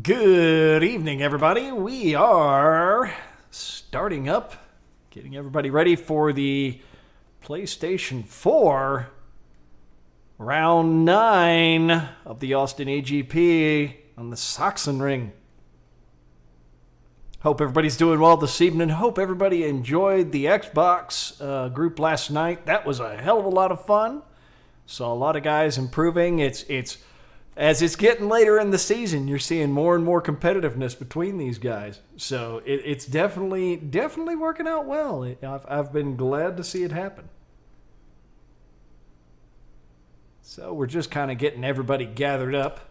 Good evening, everybody. We are starting up, getting everybody ready for the PlayStation 4 round 9 of the Austin AGP on the Sachsenring. Hope everybody's doing well this evening. Hope everybody enjoyed the Xbox group last night. That was a hell of a lot of fun. Saw a lot of guys improving. As it's getting later in the season, you're seeing more and more competitiveness between these guys. So it's definitely working out well. I've been glad to see it happen. So we're just kind of getting everybody gathered up.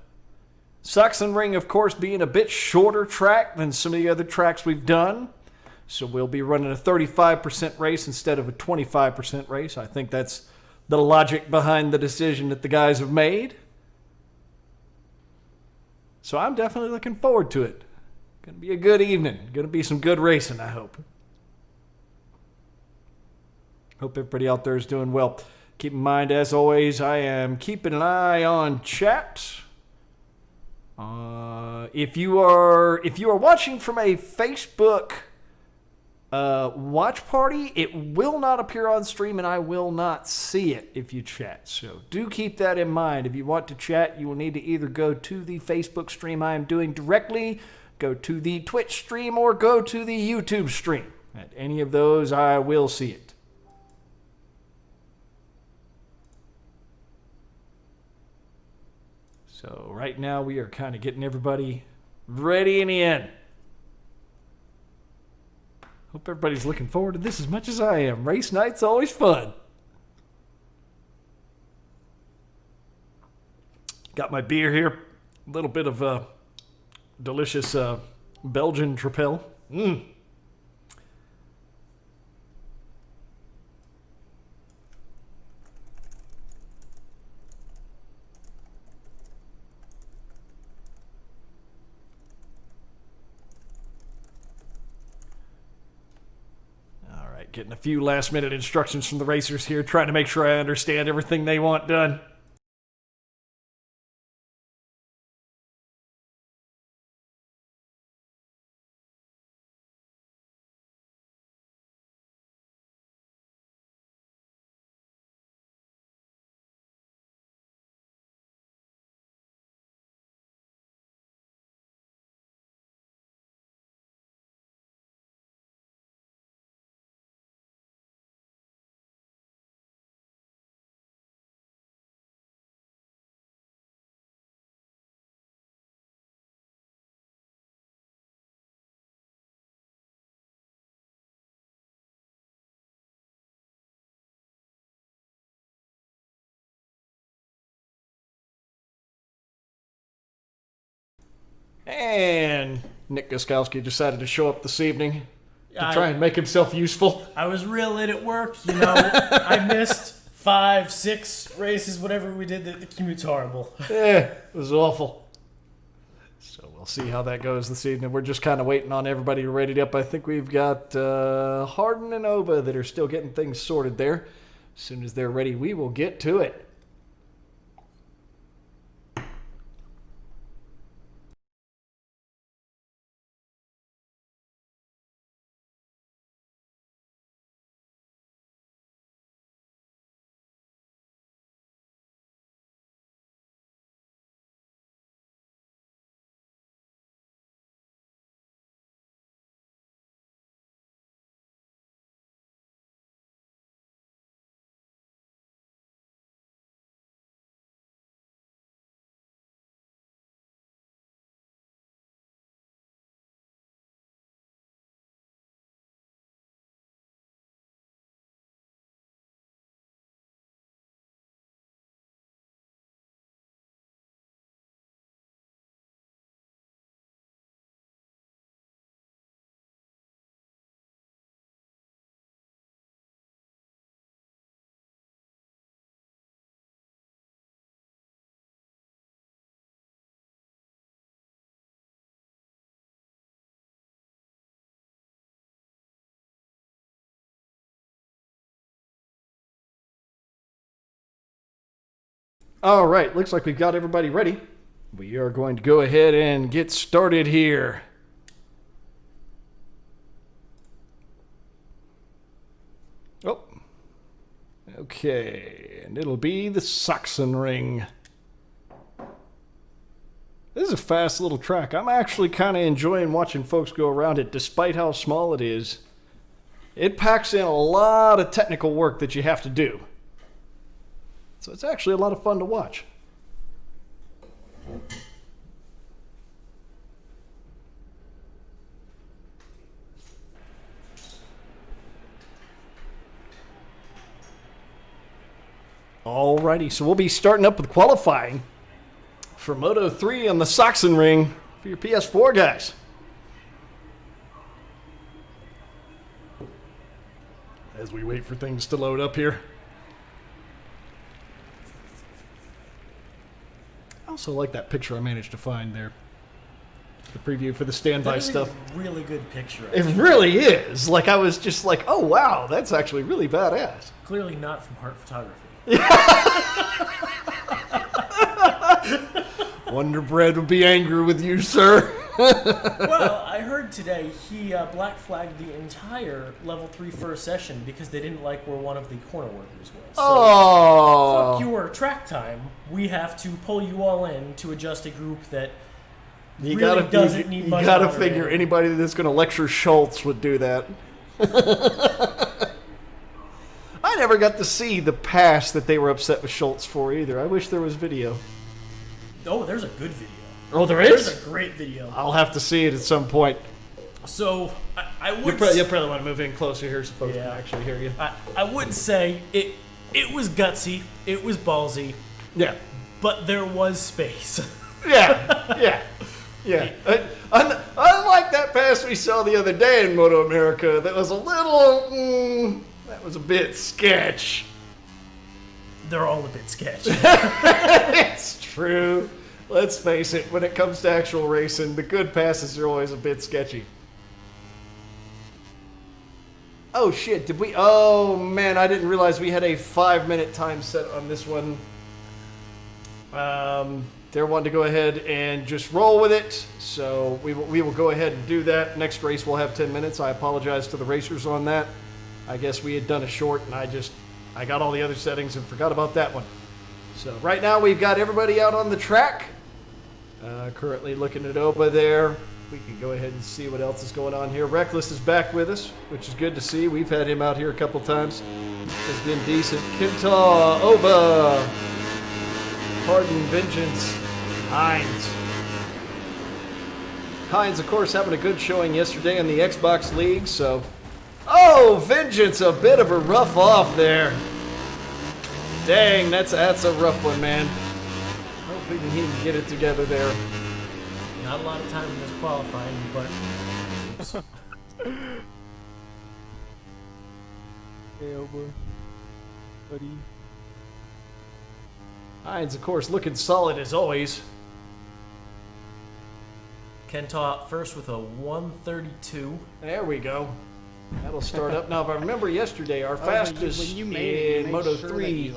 Sachsenring, of course, being a bit shorter track than some of the other tracks we've done. So we'll be running a 35% race instead of a 25% race. I think that's the logic behind the decision that the guys have made. So I'm definitely looking forward to it. Going to be a good evening. Going to be some good racing, I hope. Hope everybody out there is doing well. Keep in mind, as always, I am keeping an eye on chat. If you are watching from a Facebook watch party, it will not appear on stream and I will not see it if you chat. So do keep that in mind. If you want to chat, you will need to either go to the Facebook stream I am doing directly, go to the Twitch stream, or go to the YouTube stream. At any of those, I will see it. So right now we are kind of getting everybody ready and in. Hope everybody's looking forward to this as much as I am. Race night's always fun. Got my beer here. A little bit of delicious Belgian Tripel. Getting a few last minute instructions from the racers here, trying to make sure I understand everything they want done. And Nick Guskowski decided to show up this evening to try and make himself useful. I was real late at work, I missed 5, 6 races, whatever we did. The commute's horrible. Yeah, it was awful. So we'll see how that goes this evening. We're just kind of waiting on everybody to ready up. I think we've got Harden and Oba that are still getting things sorted there. As soon as they're ready, we will get to it. All right, looks like we've got everybody ready. We are going to go ahead and get started here. Oh. Okay, and it'll be the Sachsenring. This is a fast little track. I'm actually kind of enjoying watching folks go around it, despite how small it is. It packs in a lot of technical work that you have to do. So it's actually a lot of fun to watch. Alrighty, so we'll be starting up with qualifying for Moto 3 on the Sachsenring for your PS4 guys. As we wait for things to load up here. I also like that picture I managed to find there. The preview for the standby stuff. A really good picture. It really is. Like, I was just like, oh wow, that's actually really badass. Clearly not from Heart Photography. Wonder Bread would be angry with you, sir. Well, I heard today he black flagged the entire level 3 first session because they didn't like where one of the corner workers was. So, oh, fuck your track time. We have to pull you all in to adjust a group that you really doesn't need much. You gotta moderating. figure anybody that's gonna lecture Schultz would do that. I never got to see the pass that they were upset with Schultz for either. I wish there was video. Oh, there's a good video. Oh, there is? There's a great video. I'll have to see it at some point. So, I would... You'll probably want to move in closer here so folks can actually hear you. I would say it was gutsy, it was ballsy, Yeah. but there was space. Yeah. Unlike that pass we saw the other day in Moto America, that was a little... that was a bit sketch. They're all a bit sketchy. It's true. Let's face it, when it comes to actual racing, the good passes are always a bit sketchy. Oh shit, did we... Oh man, I didn't realize we had a 5-minute time set on this one. They're wanting to go ahead and just roll with it, so we will go ahead and do that. Next race we'll have 10 minutes. I apologize to the racers on that. I guess we had done a short and I got all the other settings and forgot about that one. So right now we've got everybody out on the track. Currently looking it over there. We can go ahead and see what else is going on here. Reckless is back with us, which is good to see. We've had him out here a couple times. Has been decent. Kintaw, Oba, Pardon, Vengeance, Hines. Hines, of course, having a good showing yesterday in the Xbox League, so... Oh, Vengeance, a bit of a rough off there. Dang, that's a rough one, man. Hoping he can get it together there. Not a lot of time in this qualifying, but... Hey, Oba. Buddy. Hines, of course, looking solid as always. Kentaw first with a 132. There we go. That'll start up. Now, if I remember yesterday, our fastest in Moto 3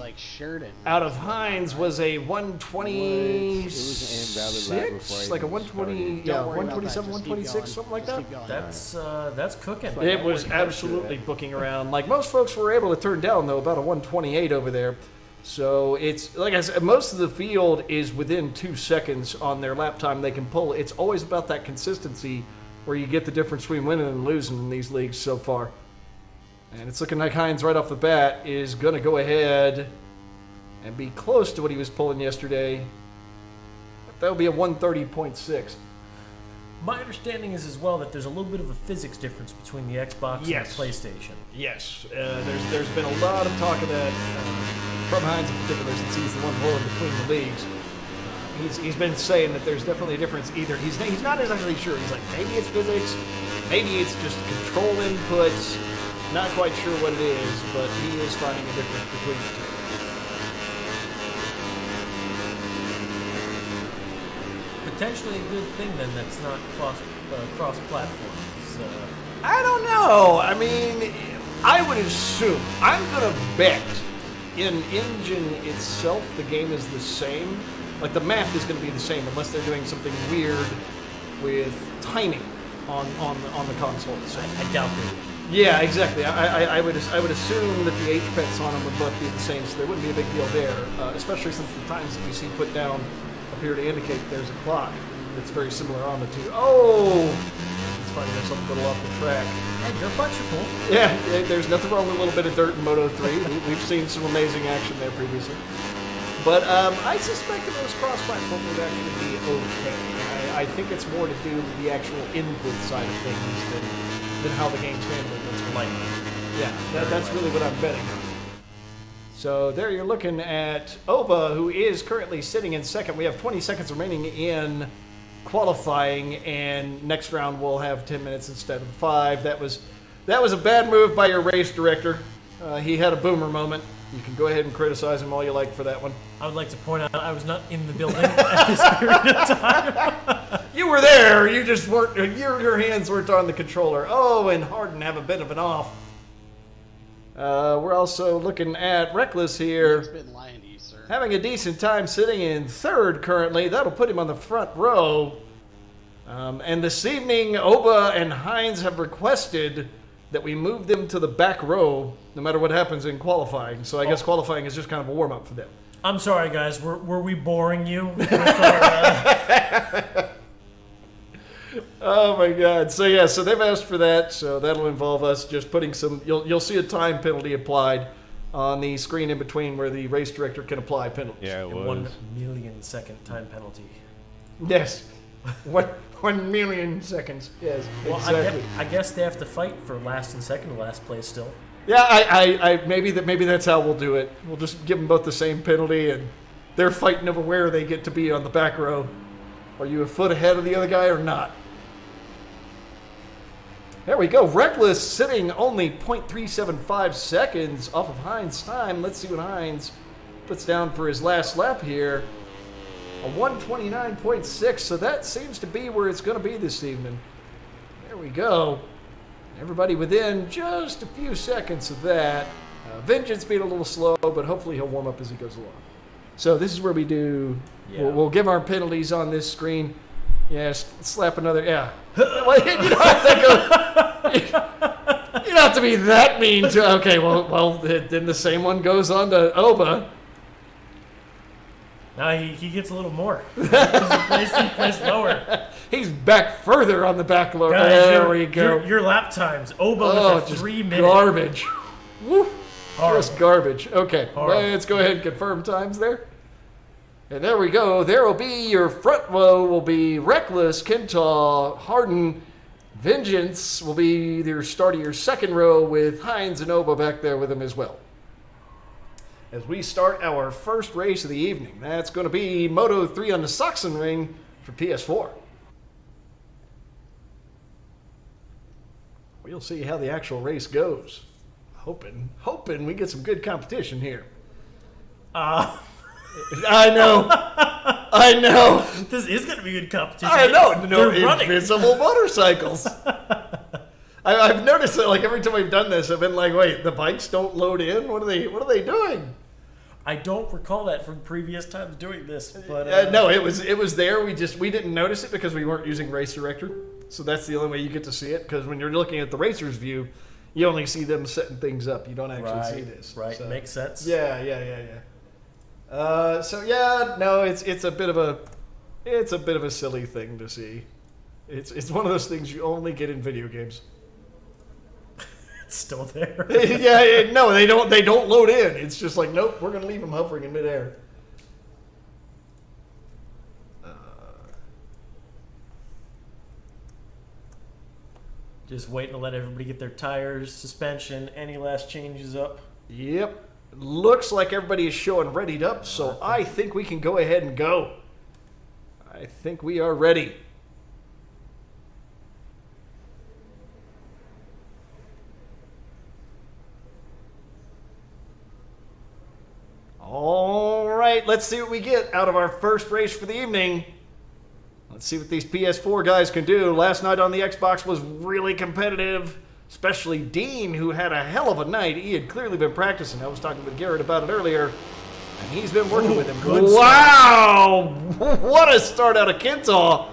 out of Hines was a 126, like a 120, yeah, 127, 126, something like that. That's cooking. It was absolutely booking around. Like most folks were able to turn down, though, about a 128 over there. So it's, like I said, most of the field is within 2 seconds on their lap time they can pull. It's always about that consistency where you get the difference between winning and losing in these leagues so far. And it's looking like Hines right off the bat is going to go ahead and be close to what he was pulling yesterday. That'll be a 130.6. My understanding is as well that there's a little bit of a physics difference between the Xbox and the PlayStation. Yes. There's been a lot of talk of that from Hines in particular since he's the one rolling between the leagues. He's been saying that there's definitely a difference. Either he's not exactly sure. He's like, maybe it's physics, maybe it's just control inputs. Not quite sure what it is, but he is finding a difference between the two. Potentially a good thing then that's not cross-platform. I don't know. I mean, I would assume, I'm going to bet in engine itself the game is the same. like the math is going to be the same unless they're doing something weird with timing on the console. So. I doubt they. Yeah, exactly. I would assume that the H-pets on them would both be the same, so there wouldn't be a big deal there, especially since the times that we see put down appear to indicate there's a clock that's very similar on the two. Oh! It's finding myself a little off the track. Hey, your bunch are cool. Yeah, there's nothing wrong with a little bit of dirt in Moto 3. We've seen some amazing action there previously. But I suspect that those cross-platform would actually be okay. I think it's more to do with the actual input side of things than how the game's handling this one. Yeah, that's really what I'm betting on. So there you're looking at Oba, who is currently sitting in second. We have 20 seconds remaining in qualifying, and next round we'll have 10 minutes instead of 5. That was a bad move by your race director. He had a boomer moment. You can go ahead and criticize him all you like for that one. I would like to point out I was not in the building at this period of time. You were there. You just weren't. Your hands weren't on the controller. Oh, and Harden have a bit of an off. We're also looking at Reckless here. He's been lying to you, sir. Having a decent time sitting in third currently. That'll put him on the front row. And this evening, Oba and Hines have requested that we move them to the back row no matter what happens in qualifying. So I guess qualifying is just kind of a warm-up for them. I'm sorry, guys. Were we boring you? With our, Oh my God! So yeah, so they've asked for that. So that'll involve us just putting some. You'll see a time penalty applied on the screen in between where the race director can apply penalties. Yeah, it was. 1 million second time penalty. Yes. 1 million seconds. Yes. Well, Exactly. I guess they have to fight for last and second to last place still. Yeah, I maybe that's how we'll do it. We'll just give them both the same penalty, and they're fighting over where they get to be on the back row. Are you a foot ahead of the other guy or not? There we go. Reckless sitting only 0.375 seconds off of Hines' time. Let's see what Hines puts down for his last lap here. A 129.6, so that seems to be where it's going to be this evening. There we go. Everybody within just a few seconds of that. Vengeance being a little slow, but hopefully he'll warm up as he goes along. So this is where we do. Yeah. We'll give our penalties on this screen. Yeah, slap another. Yeah. Well, you don't have to go. You don't have to be that mean to. Okay, well, then the same one goes on to Oba. Now he gets a little more. He's placed lower. He's back further on the back lower. Guys, There we go. Your lap times. Oba with a just 3 minute. garbage. Woo. Horrible. Just garbage. Okay, Horrible. let's go ahead and confirm times there. And there we go. There will be your front row will be Reckless, Kentaw, Harden, Vengeance will be your start of your second row with Hines and Oba back there with him as well. As we start our first race of the evening, that's going to be Moto 3 on the Sachsenring for PS4. We'll see how the actual race goes. Hoping we get some good competition here. I know. This is going to be good competition. I know. No They're running. invisible motorcycles. I've noticed that like every time we've done this, I've been like, wait, the bikes don't load in? What are they doing? I don't recall that from previous times doing this, but No, it was there. We didn't notice it because we weren't using Race Director. So that's the only way you get to see it, because when you're looking at the racer's view, you only see them setting things up. You don't actually see this. Right, So, makes sense. Yeah. So yeah, no, it's a bit of a silly thing to see. It's one of those things you only get in video games. It's still there. No, they don't load in. It's just like, nope, we're gonna leave them hovering in midair. Just waiting to let everybody get their tires, suspension, any last changes up. Yep. Looks like everybody is showing readied up, so I think we can go ahead and go. I think we are ready. All right, let's see what we get out of our first race for the evening. Let's see what these PS4 guys can do. Last night on the Xbox was really competitive, especially Dean, who had a hell of a night. He had clearly been practicing. I was talking with Garrett about it earlier. And he's been working with him. Good Wow! What a start out of Kintaw.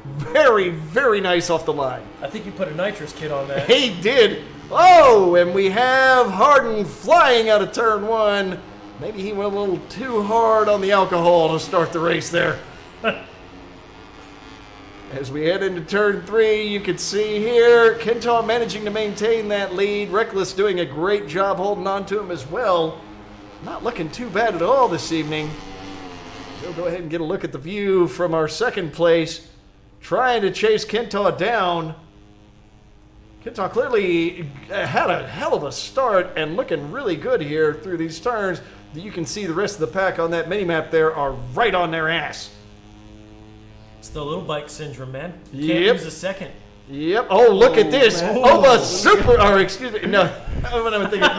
Very, very nice off the line. I think you put a nitrous kit on that. He did. Oh, and we have Harden flying out of turn 1. Maybe he went a little too hard on the alcohol to start the race there. As we head into turn 3, you can see here, Kintaw managing to maintain that lead. Reckless doing a great job holding on to him as well. Not looking too bad at all this evening. We'll go ahead and get a look at the view from our second place. Trying to chase Kintaw down. Kintaw clearly had a hell of a start and looking really good here through these turns. You can see the rest of the pack on that mini-map there are right on their ass. It's the little bike syndrome, man. Can't Yep. use a second. Yep. Oh, look at this. Oba super, or excuse me, no. What am I thinking?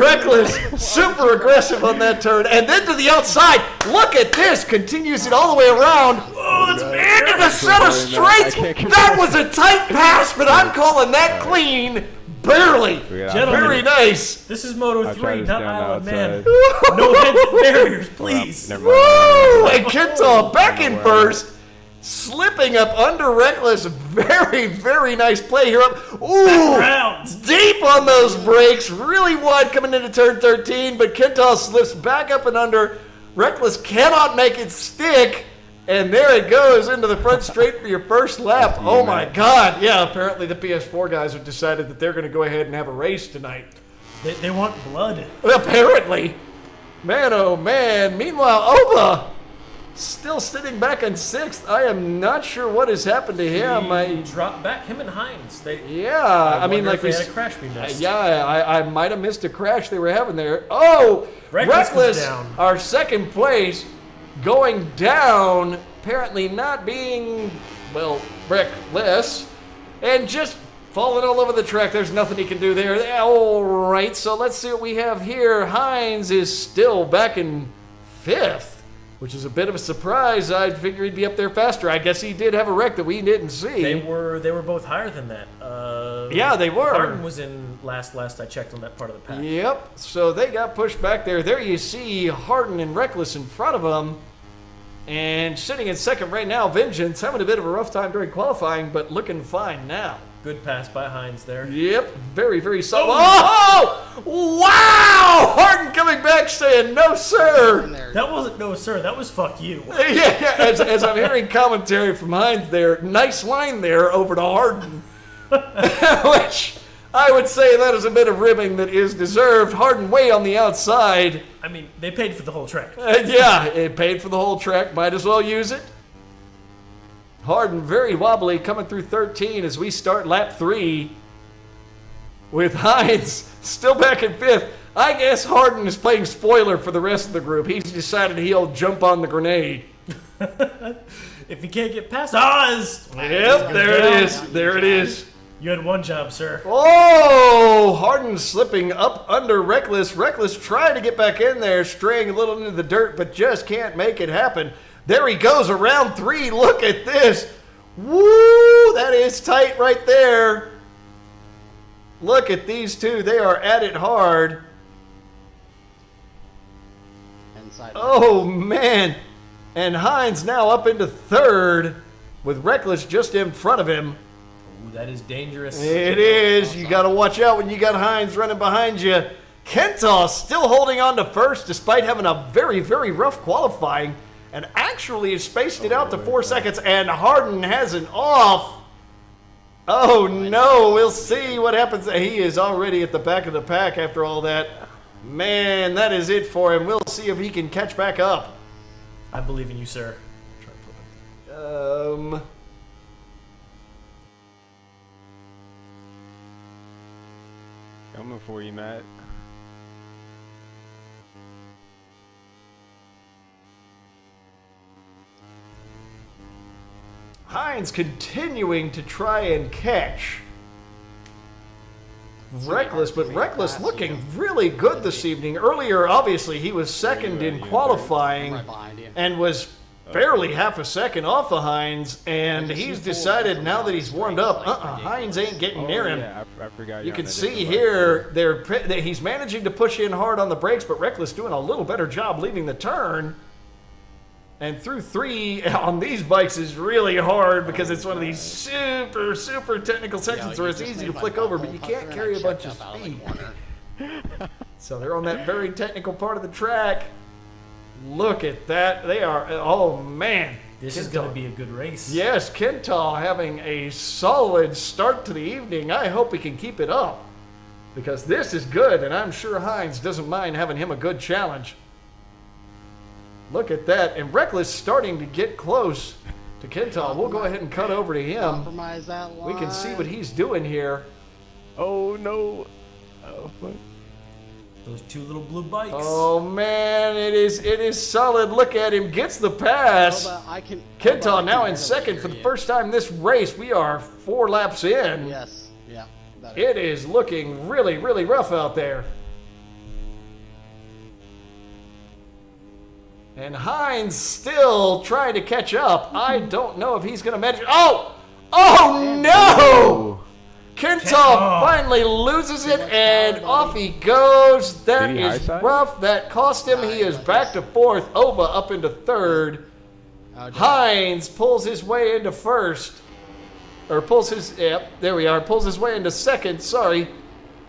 Reckless. Super aggressive on that turn. And then to the outside. Look at this. Continues it all the way around. Oh, that's Into the center straight. That was a tight pass, but I'm calling that clean. Barely. Gentlemen, Very nice. this is Moto I 3, tried to not stand Isle of Man. outside. No heads and barriers, please. Never Woo! mind. And Kintaw back in first. Slipping up under Reckless. Very, very nice play here. Ooh! Rounds. Deep on those brakes. Really wide coming into turn 13, but Kintaw slips back up and under. Reckless cannot make it stick. And there it goes into the front straight for your first lap. Oh my God. Yeah, apparently the PS4 guys have decided that they're going to go ahead and have a race tonight. They want blood. Apparently. Man, oh man. Meanwhile, Oba still sitting back in 6th. I am not sure what has happened to him. He dropped back. Him and Hines. I mean, wonder like if they we had a crash we missed. I might have missed a crash they were having there. Oh, Reckless was Reckless, down. our second place, going down, apparently not being, well, reckless, and just falling all over the track. There's nothing he can do there. All right, so let's see what we have here. Hines is still back in 5th. Which is a bit of a surprise. I figured he'd be up there faster. I guess he did have a wreck that we didn't see. They were both higher than that. Yeah, they were. Harden was in last I checked on that part of the pack. Yep. So they got pushed back there. There you see Harden and Reckless in front of them. And sitting in second right now, Vengeance, having a bit of a rough time during qualifying, but looking fine now. Good pass by Hines there. Yep. Very, very solid. Oh! Wow! Harden coming back saying, no, sir. That wasn't no sir. That was fuck you. Yeah, as I'm hearing commentary from Hines there, nice line there over to Harden. Which I would say that is a bit of ribbing that is deserved. Harden way on the outside. I mean, they paid for the whole track. Yeah, it paid for the whole track. Might as well use it. Harden very wobbly coming through 13 as we start lap 3 with Hines still back in 5th. I guess Harden is playing spoiler for the rest of the group. He's decided he'll jump on the grenade. If you can't get past Oz, Yep, there it is. There it is. you had one job, sir. Oh, Harden slipping up under Reckless. Reckless trying to get back in there, straying a little into the dirt, but just can't make it happen. There he goes around 3. Look at this. Woo, that is tight right there. Look at these two. They are at it hard. Oh, man. And Hines now up into 3rd with Reckless just in front of him. Ooh, that is dangerous. It is. You got to watch out when you got Hines running behind you. Kintaw still holding on to 1st despite having a very, very rough qualifying. And actually has spaced it out to 4 seconds. And Harden has an off. Oh, no. We'll see what happens. He is already at the back of the pack after all that. Man, that is it for him. We'll see if he can catch back up. I believe in you, sir. Coming for you, Matt. Hines continuing to try and catch Reckless, but Reckless looking really good this evening. Earlier, obviously, he was second in qualifying and was barely half a second off of Hines, and he's decided now that he's warmed up, Hines ain't getting near him. Yeah, I forgot. You can see here he's managing to push in hard on the brakes, but Reckless doing a little better job leaving the turn. And through 3 on these bikes is really hard because it's one of these super, super technical sections where it's easy to flick over, but you can't carry a bunch of speed. So they're on that very technical part of the track. Look at that. They are, oh man. This is going to be a good race. Yes, Kental having a solid start to the evening. I hope he can keep it up because this is good, and I'm sure Hines doesn't mind having him a good challenge. Look at that, and Reckless starting to get close to Kental. We'll go ahead and cut over to him. Compromise that line. We can see what he's doing here. Oh no! Oh fuck! Those 2 little blue bikes. Oh man, it is solid. Look at him, gets the pass. Kental now in second for the first time this race. We are 4 laps in. Yes, yeah. It is looking really, really rough out there. And Hines still trying to catch up. I don't know if he's going to manage. Oh! Oh no! Kental finally loses it, and off he goes. That is rough. That cost him. He is back to 4th. Oba up into 3rd. Hines pulls his way into 1st. Or pulls his, yep, there we are. Pulls his way into 2nd, sorry.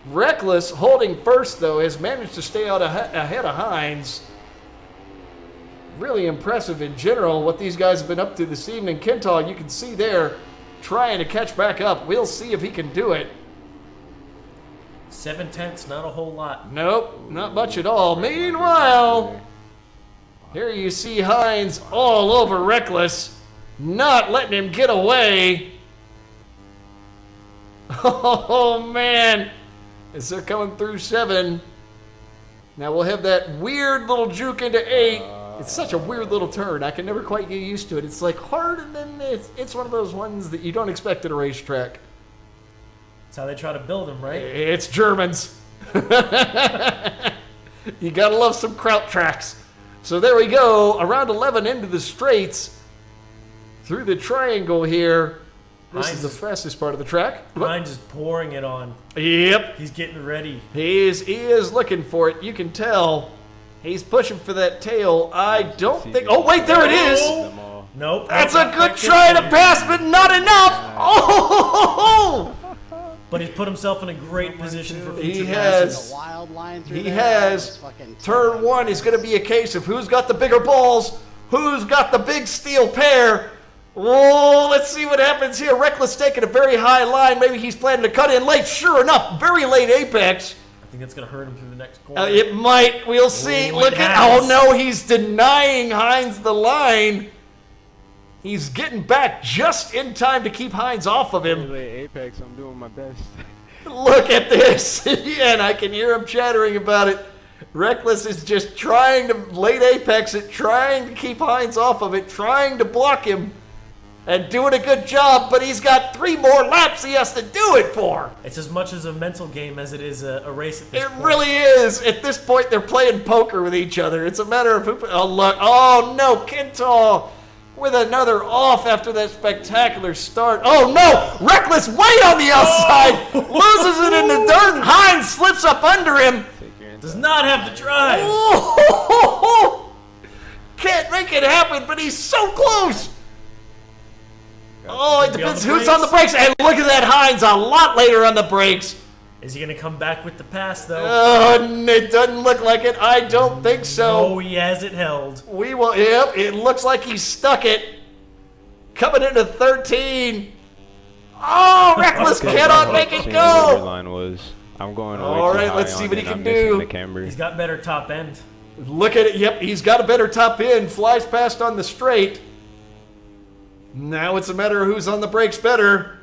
Reckless, holding 1st, though, has managed to stay out ahead of Hines. Really impressive in general what these guys have been up to this evening. Kental, you can see there, trying to catch back up. We'll see if he can do it. 7/10, not a whole lot. Nope, not much at all. Meanwhile, here you see Hines all over Reckless, not letting him get away. Oh man, as they're coming through 7. Now we'll have that weird little juke into 8. It's such a weird little turn. I can never quite get used to it. It's like hard, and then it's one of those ones that you don't expect at a racetrack. That's how they try to build them, right? It's Germans. You gotta love some kraut tracks. So there we go, around 11 into the straights, through the triangle here. This is the fastest part of the track. Hines is pouring it on. Yep. He's getting ready. He is looking for it. You can tell. He's pushing for that tail. I don't think... Oh, wait, there it is. Nope. That's a good try to pass, but not enough. Oh! But he's put himself in a great position for future He has. passes. He has. Turn 1 is going to be a case of who's got the bigger balls, who's got the big steel pair. Oh, let's see what happens here. Reckless taking a very high line. Maybe he's planning to cut in late. Sure enough, very late apex. I think that's going to hurt him through the next corner. It might. We'll see. Ooh, Look at. Oh no, he's denying Hines the line. He's getting back just in time to keep Hines off of him. Apex, I'm doing my best. Look at this. And I can hear him chattering about it. Reckless is just trying to late apex it, trying to keep Hines off of it, trying to block him, and doing a good job, but he's got 3 more laps he has to do it for. It's as much as a mental game as it is a race at this point. It really is. At this point, they're playing poker with each other. It's a matter of who... Oh, look. Oh, no. Kental with another off after that spectacular start. Oh, no. Reckless way on the outside. Loses it in the dirt, and Hines slips up under him. Does not have the drive. Oh, can't make it happen, but he's so close. Oh, it depends who's on the brakes. And look at that Hines a lot later on the brakes. Is he going to come back with the pass, though? It doesn't look like it. I don't think so. No, he has it held. We will. Yep, it looks like he stuck it. Coming into 13. Oh, Reckless cannot make it go. I'm going all right, let's see what he can do. He's got better top end. Look at it. Yep, he's got a better top end. Flies past on the straight. Now it's a matter of who's on the brakes better.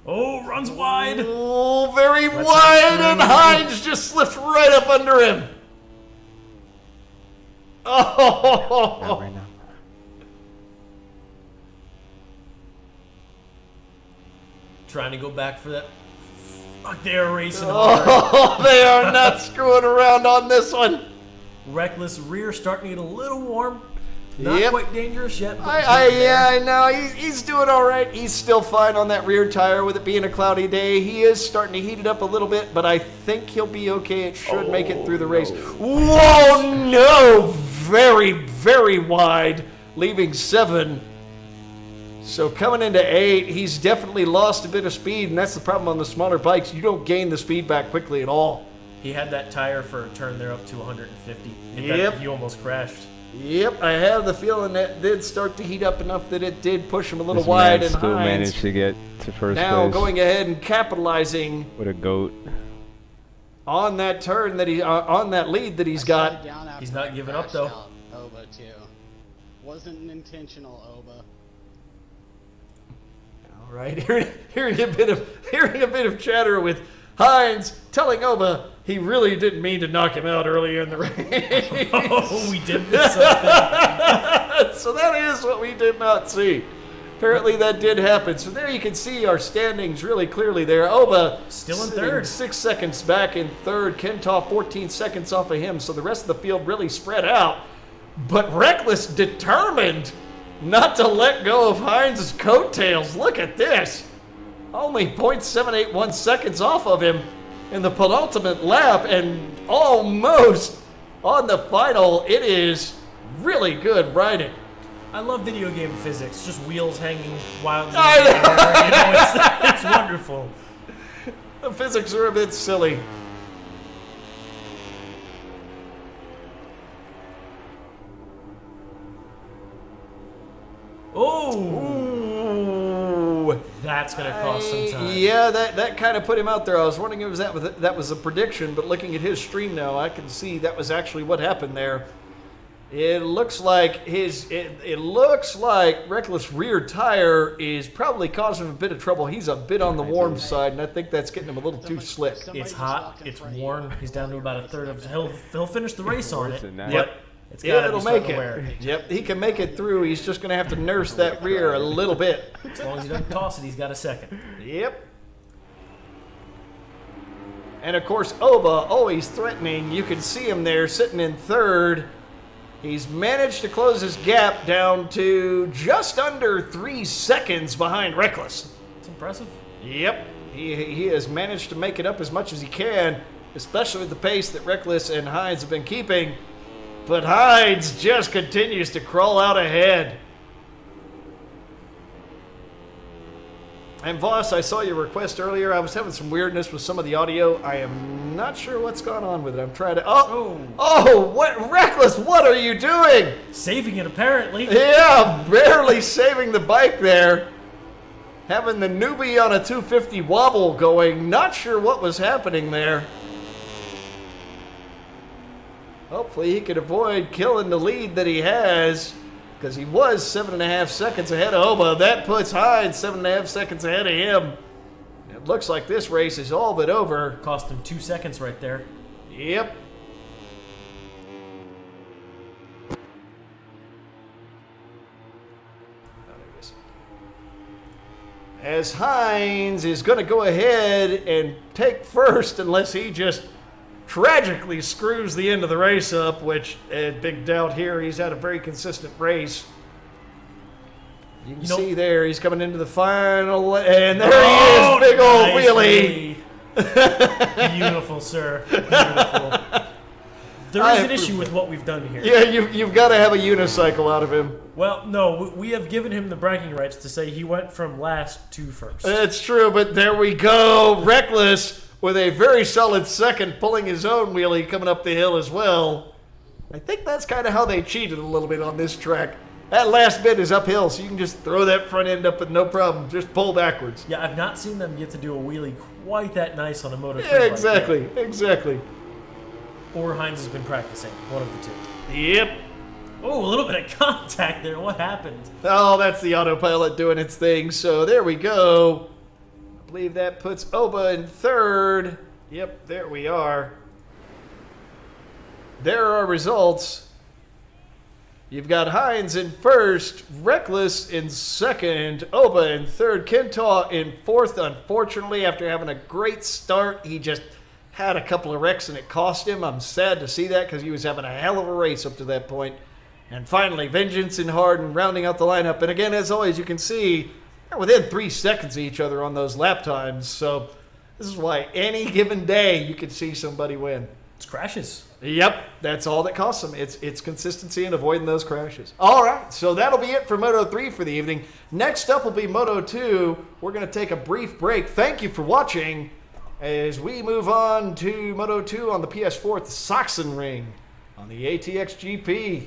Oh, runs wide. Oh, very wide, and Hines just slipped right up under him. Oh. Not right now. Trying to go back for that. Fuck, they're racing hard. Oh, they are not screwing around on this one. Reckless rear starting to get a little warm. Not quite dangerous yet. But I know. He's doing all right. He's still fine on that rear tire with it being a cloudy day. He is starting to heat it up a little bit, but I think he'll be okay. It should make it through the race. Whoa, no! Very, very wide, leaving 7. So coming into 8, he's definitely lost a bit of speed, and that's the problem on the smaller bikes. You don't gain the speed back quickly at all. He had that tire for a turn there up to 150. He almost crashed. Yep, I have the feeling that did start to heat up enough that it did push him a little This wide. man And still Hines managed to get to first now place. going ahead and capitalizing What a goat. on that turn that on that lead that he's got. He's not giving up, though. Oba too. Wasn't an intentional, Oba. All right, hearing a bit of chatter with Hines telling Oba he really didn't mean to knock him out earlier in the race. Oh, we did miss something. So that is what we did not see. Apparently that did happen. So there you can see our standings really clearly there. Oba Still in sitting third. 6 seconds back in third. Kentaw 14 seconds off of him. So the rest of the field really spread out. But Reckless determined not to let go of Hines' coattails. Look at this. Only 0.781 seconds off of him in the penultimate lap, and almost on the final. It is really good riding. I love video game physics. Just wheels hanging wildly. I in the air. You know, it's wonderful. The physics are a bit silly. Oh, Ooh. that's gonna cost some time. Yeah, that kind of put him out there. I was wondering if that was a prediction, but looking at his stream now, I can see that was actually what happened there. It looks like it looks like Reckless rear tire is probably causing him a bit of trouble. He's a bit on the warm side, and I think that's getting him a little too slick. It's hot. It's worn. He's down to about a third of. He'll finish the race on it. Yep. It's Yeah, gotta it'll be make starting to wear. it. Yep, he can make it through. He's just going to have to nurse that rear a little bit. As long as he doesn't toss it, he's got a second. Yep. And of course, Oba always threatening. You can see him there sitting in third. He's managed to close his gap down to just under 3 seconds behind Reckless. It's impressive. Yep, he has managed to make it up as much as he can, especially with the pace that Reckless and Hines have been keeping. But Hines just continues to crawl out ahead. And Voss, I saw your request earlier. I was having some weirdness with some of the audio. I am not sure what's going on with it. I'm trying to... What? Reckless, what are you doing? Saving it, apparently. Yeah, barely saving the bike there. Having the newbie on a 250 wobble going. Not sure what was happening there. Hopefully he could avoid killing the lead that he has, because he was 7.5 seconds ahead of Oba. That puts Hines 7.5 seconds ahead of him. It looks like this race is all but over. Cost him 2 seconds right there. Yep. As Hines is going to go ahead and take first, unless he just tragically screws the end of the race up, which, big doubt here. He's had a very consistent race. You can see there, he's coming into the final, and there he is, big old wheelie. Beautiful, sir. Beautiful. There is an issue with what we've done here. Yeah, you've got to have a unicycle out of him. Well, no, we have given him the bragging rights to say he went from last to first. That's true, but there we go. Reckless with a very solid second, pulling his own wheelie coming up the hill as well. I think that's kind of how they cheated a little bit on this track. That last bit is uphill, so you can just throw that front end up with no problem. Just pull backwards. Yeah, I've not seen them get to do a wheelie quite that nice on a Moto3 Yeah, bike exactly, yet. exactly. Or Hines has been practicing, one of the two. Yep. Oh, a little bit of contact there. What happened? Oh, that's the autopilot doing its thing. So there we go. I believe that puts Oba in third. Yep, there we are. There are results. You've got Hines in first, Reckless in second, Oba in third, Kentaw in fourth. Unfortunately, after having a great start, he just had a couple of wrecks and it cost him. I'm sad to see that because he was having a hell of a race up to that point. And finally, Vengeance and Harden rounding out the lineup. And again, as always, you can see they're within 3 seconds of each other on those lap times. So this is why any given day you can see somebody win. It's crashes. Yep, that's all that costs them. It's consistency and avoiding those crashes. All right, so that'll be it for Moto 3 for the evening. Next up will be Moto 2. We're going to take a brief break. Thank you for watching as we move on to Moto 2 on the PS4 at the Sachsenring on the ATX GP.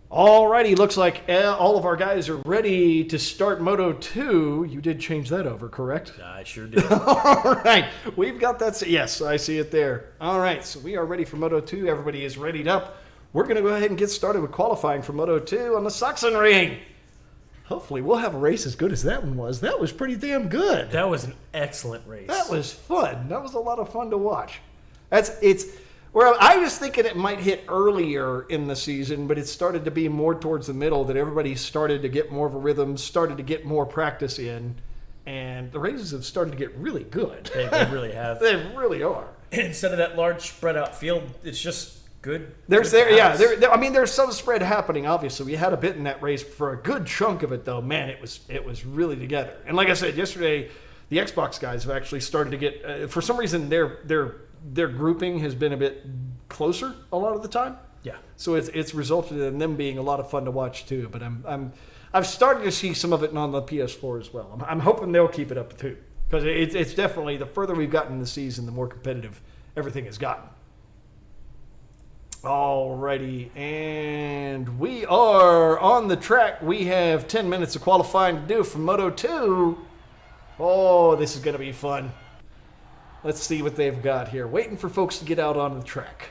Alrighty, looks like all of our guys are ready to start Moto 2. You did change that over, correct? I sure did. All right, we've got that. Yes, I see it there. All right, so we are ready for Moto 2. Everybody is readied up. We're going to go ahead and get started with qualifying for Moto 2 on the Sachsenring. Hopefully, we'll have a race as good as that one was. That was pretty damn good. That was an excellent race. That was fun. That was a lot of fun to watch. Well, I was thinking it might hit earlier in the season, but it started to be more towards the middle, that everybody started to get more of a rhythm, started to get more practice in, and the races have started to get really good. They really have. They really are. Instead of that large spread out field, it's just good. There's some spread happening, obviously. We had a bit in that race for a good chunk of it, though. Man, it was really together. And like I said yesterday, the Xbox guys have actually started to get, for some reason, their grouping has been a bit closer a lot of the time. Yeah. So it's resulted in them being a lot of fun to watch too. But I've started to see some of it on the PS4 as well. I'm hoping they'll keep it up too, because it's definitely, the further we've gotten in the season, the more competitive everything has gotten. Alrighty, and we are on the track. We have 10 minutes of qualifying to do for Moto 2. Oh, this is going to be fun. Let's see what they've got here. Waiting for folks to get out on the track.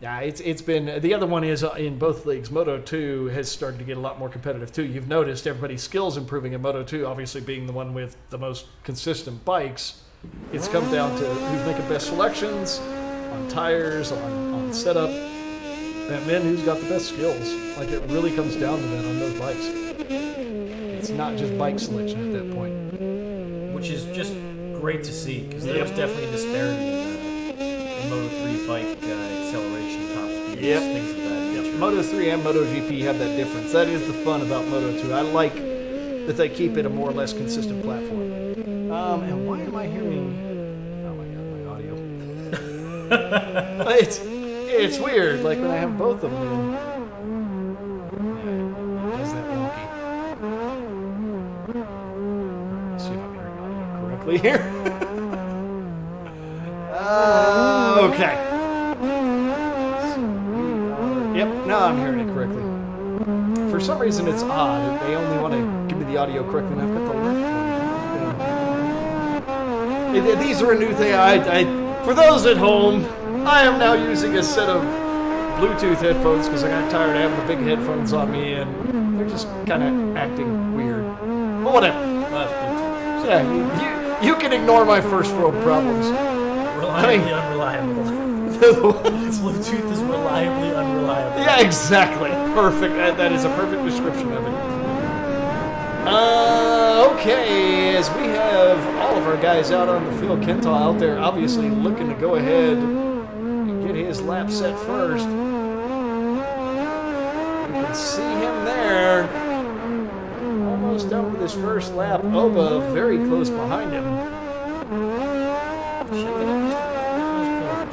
Yeah, it's been, the other one is in both leagues. Moto 2 has started to get a lot more competitive too. You've noticed everybody's skills improving in Moto 2, obviously being the one with the most consistent bikes. It's come down to who's making best selections on tires, on setup, and then who's got the best skills. Like, it really comes down to that on those bikes. It's not just bike selection at that point. Which is just great to see, because there's definitely a disparity in Moto 3 bike acceleration, top speeds, things of that nature. Moto 3 and MotoGP have that difference. That is the fun about Moto 2. I like that they keep it a more or less consistent platform. And why am I hearing... Oh my god, my audio. It's weird, like when I have both of them in. Yeah, it does that wonky. Let's see if I'm hearing audio correctly here. Okay. Yep, now I'm hearing it correctly. For some reason it's odd. They only want to give me the audio correctly, and I've got the left one. These are a new thing. For those at home, I am now using a set of Bluetooth headphones because I got tired of having the big headphones on me, and they're just kind of acting weird. But whatever. Yeah, you can ignore my first world problems. Reliably unreliable. Bluetooth is reliably unreliable. Yeah, exactly. Perfect. That is a perfect description of it. Okay, as we have all of our guys out on the field, Kenta out there obviously looking to go ahead and get his lap set first. You can see him there. Almost done with his first lap. Oba very close behind him.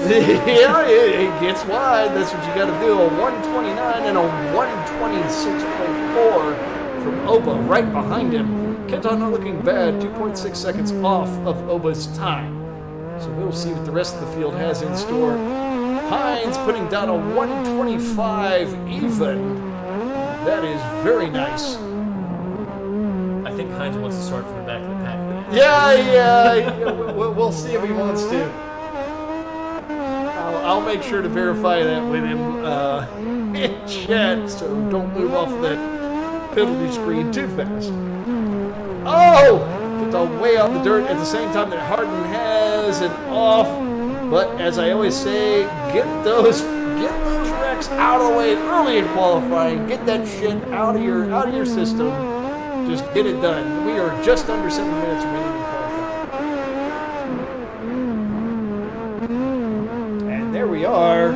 Yeah, it gets wide. That's what you got to do. A 129 and a 126.4 from Oba right behind him. Kenta not looking bad. 2.6 seconds off of Oba's time. So we'll see what the rest of the field has in store. Hines putting down a 125 even. That is very nice. I think Hines wants to start from the back of the pack. Yeah. We'll see if he wants to. I'll make sure to verify that with him in chat, so don't move off that penalty screen too fast. Oh! Gets all way out the dirt at the same time that Harden has it off. But as I always say, get those wrecks out of the way early in qualifying. Get that shit out of your system. Just get it done. We are just under 7 minutes remaining in qualifying. And there we are.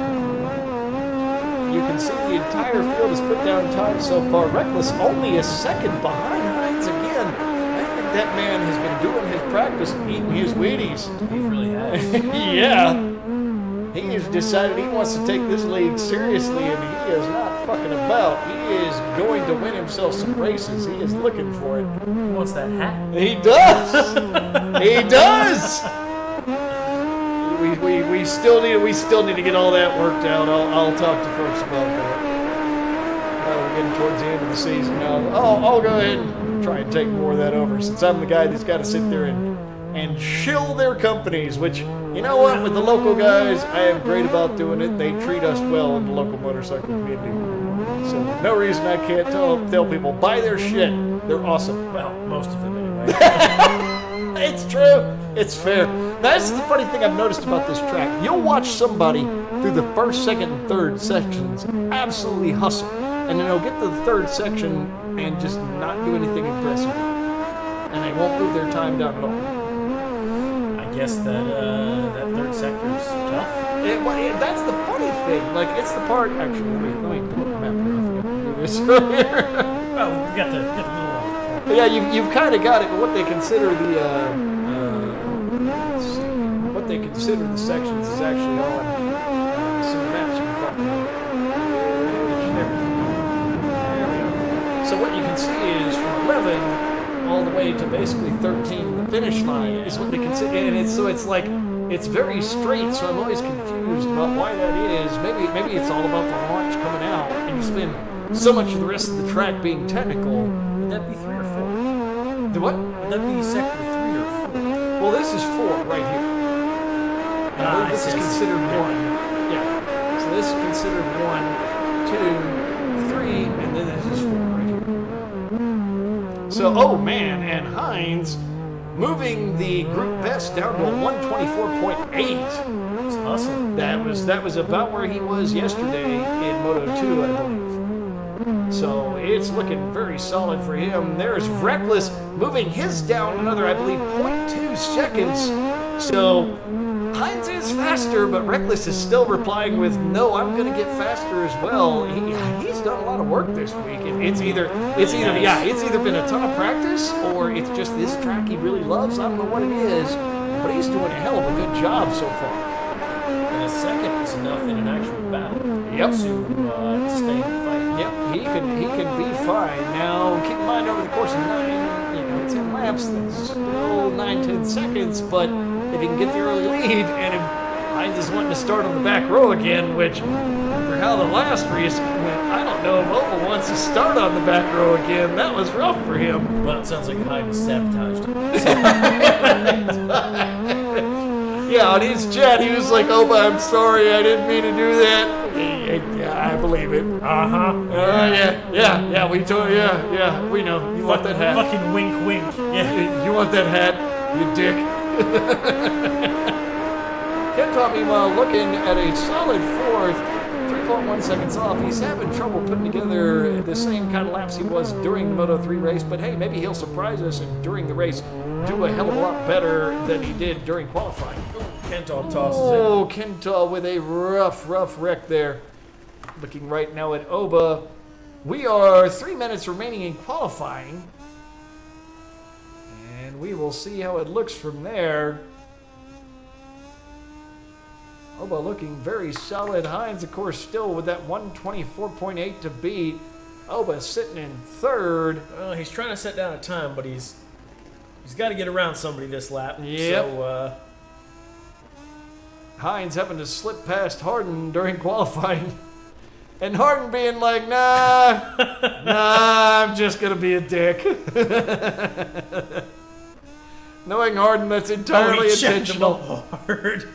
You can see the entire field has put down time so far. Reckless only a second behind Hines again. I think that man has been doing his practice and eating his Wheaties. He really has. Yeah. He has decided he wants to take this league seriously, and he is not fucking about. He is going to win himself some races. He is looking for it. He wants that hat. He does. He does. We still need to get all that worked out. I'll talk to folks about that. We're getting towards the end of the season now. I'll go ahead and try and take more of that over, since I'm the guy that's got to sit there and shill their companies, which, you know what, with the local guys, I am great about doing it. They treat us well in the local motorcycle community. So no reason I can't tell people, buy their shit. They're awesome. Well, most of them anyway. It's true. It's fair. That's the funny thing I've noticed about this track. You'll watch somebody through the first, second, and third sections absolutely hustle, and then they'll get to the third section and just not do anything impressive, and they won't move their time down at all. I guess that third sector is tough. That's the funny thing. Like, it's the part. Actually, let me pull up the map here. I forgot to do this earlier. Oh, we got the little. Yeah, you've kind of got it. But what they consider consider the sections is actually on some maps you can find. There we go. So what you can see is from 11 all the way to basically 13, the finish line is what they consider, and it's very straight. So I'm always confused about why that is. Maybe it's all about the launch coming out, and you spend so much of the rest of the track being technical. Would that be 3 or 4? The what? Would that be sector 3 or 4? Well, this is 4 right here. Ah, This is considered 1. Yeah. So this is considered 1, 2, 3, and then this is 4 right here. So, oh man, and Hines moving the group best down to a 124.8. It's awesome. That was about where he was yesterday in Moto 2, I believe. So it's looking very solid for him. There's Reckless moving his down another, I believe, 0.2 seconds. So Hines is faster, but Reckless is still replying with, no, I'm going to get faster as well. He's done a lot of work this week. It's either been a ton of practice, or it's just this track he really loves. I don't know what it is, but he's doing a hell of a good job so far. And a second is enough in an actual battle. Yep. To stay in the fight. Yep, he can be fine. Now, keep in mind over the course of 10 laps, that's still 9-10 seconds, but if he can get the early lead, and if Hines is wanting to start on the back row again, which, for how the last race went, I don't know if Opel wants to start on the back row again. That was rough for him. Well, it sounds like Hines sabotaged him. Yeah, on his chat, he was like, "Oh, I'm sorry, I didn't mean to do that." Yeah, I believe it. Yeah, we told, yeah, we know. You want that hat? Fucking wink, wink. Yeah. You want that hat, you dick. Kentop, meanwhile, looking at a solid 4th, 3.1 seconds off. He's having trouble putting together the same kind of laps he was during the Moto 3 race, but hey, maybe he'll surprise us and during the race do a hell of a lot better than he did during qualifying. Kentop tosses it. Oh, Kentop with a rough wreck there. Looking right now at Oba. We are 3 minutes remaining in qualifying. And we will see how it looks from there. Oba looking very solid. Hines, of course, still with that 124.8 to beat. Oba sitting in 3rd. Well, he's trying to set down a time, but he's got to get around somebody this lap. Yep. So, Hines having to slip past Harden during qualifying. And Harden being like, nah, I'm just going to be a dick. Knowing Harden, that's entirely intentional. Hard.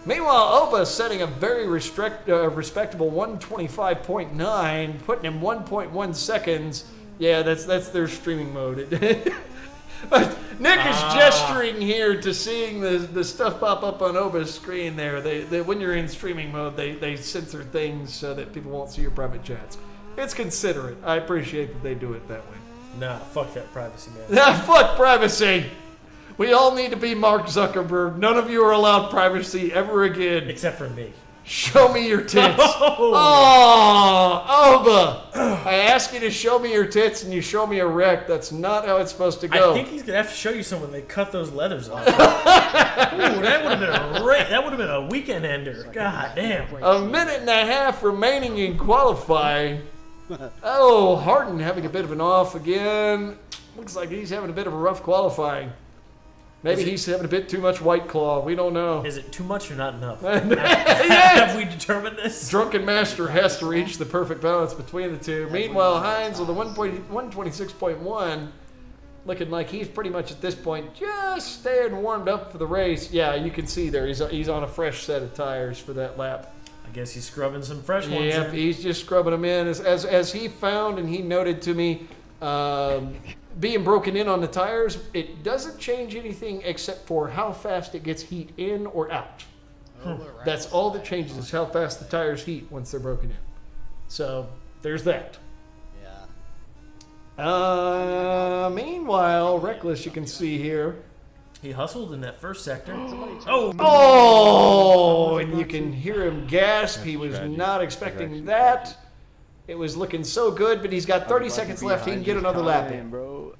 Meanwhile, Oba setting a very respectable 125.9, putting him 1.1 seconds. Yeah, that's their streaming mode. Nick is gesturing here to seeing the stuff pop up on Oba's screen there. They when you're in streaming mode, they censor things so that people won't see your private chats. It's considerate. I appreciate that they do it that way. Nah, fuck that privacy, man. Nah, fuck privacy. We all need to be Mark Zuckerberg. None of you are allowed privacy ever again. Except for me. Show me your tits. Oh, Oba. I ask you to show me your tits and you show me a wreck. That's not how it's supposed to go. I think he's going to have to show you some when they cut those leathers off. Ooh, that would have been a weekend ender. God damn. A minute and a half remaining in qualifying. Oh, Harden having a bit of an off again. Looks like he's having a bit of a rough qualifying. Maybe he's having a bit too much White Claw. We don't know. Is it too much or not enough? Yeah. Have we determined this? Drunken Master has to reach the perfect balance between the two. Meanwhile, Hines with a 126.1, looking like he's pretty much at this point just staying warmed up for the race. Yeah, you can see there he's on a fresh set of tires for that lap. I guess he's scrubbing some fresh ones. Yep, he's just scrubbing them in. As he found and he noted to me, being broken in on the tires, it doesn't change anything except for how fast it gets heat in or out. That's all that changes is how fast the tires heat once they're broken in. So there's that. Yeah. Meanwhile, Reckless, you can see here. He hustled in that first sector. Oh, and you can hear him gasp. He was not expecting that. It was looking so good, but he's got 30 seconds left. He can get another lap in. Bro.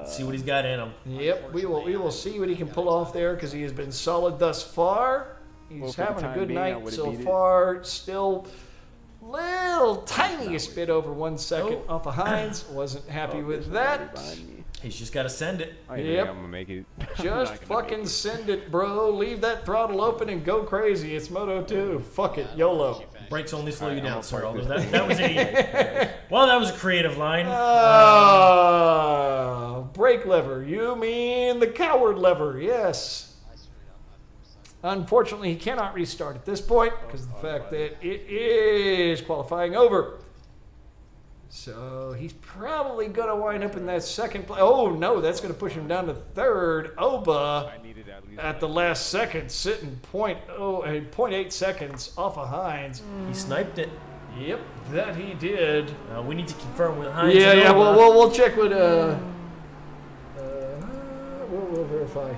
See what he's got in him. Yep, we will see what he can pull off there because he has been solid thus far. Well, He's for the having a time good being, I night would've so beat it. far. Still little tiniest bit over 1 second off of Hines. Wasn't happy with that. He's just got to send it. I think Yep. I'm gonna make it. I'm Just not gonna fucking make it. send it, bro. Leave that throttle open and go crazy. It's Moto 2. Fuck it. YOLO. Brakes only slow you Alright, down, I'm sir. gonna Although park this that was a well, that was a creative line. Brake lever. You mean the coward lever. Yes. Unfortunately, he cannot restart at this point because of the fact that it is qualifying over. So he's probably going to wind up in that second place. Oh, no, that's going to push him down to third. Oba I needed at least at the last second, sitting 0.8 seconds off of Hines. He sniped it. Yep, that he did. We need to confirm with Hines. Yeah, and yeah, Oba. we'll check with, we'll verify.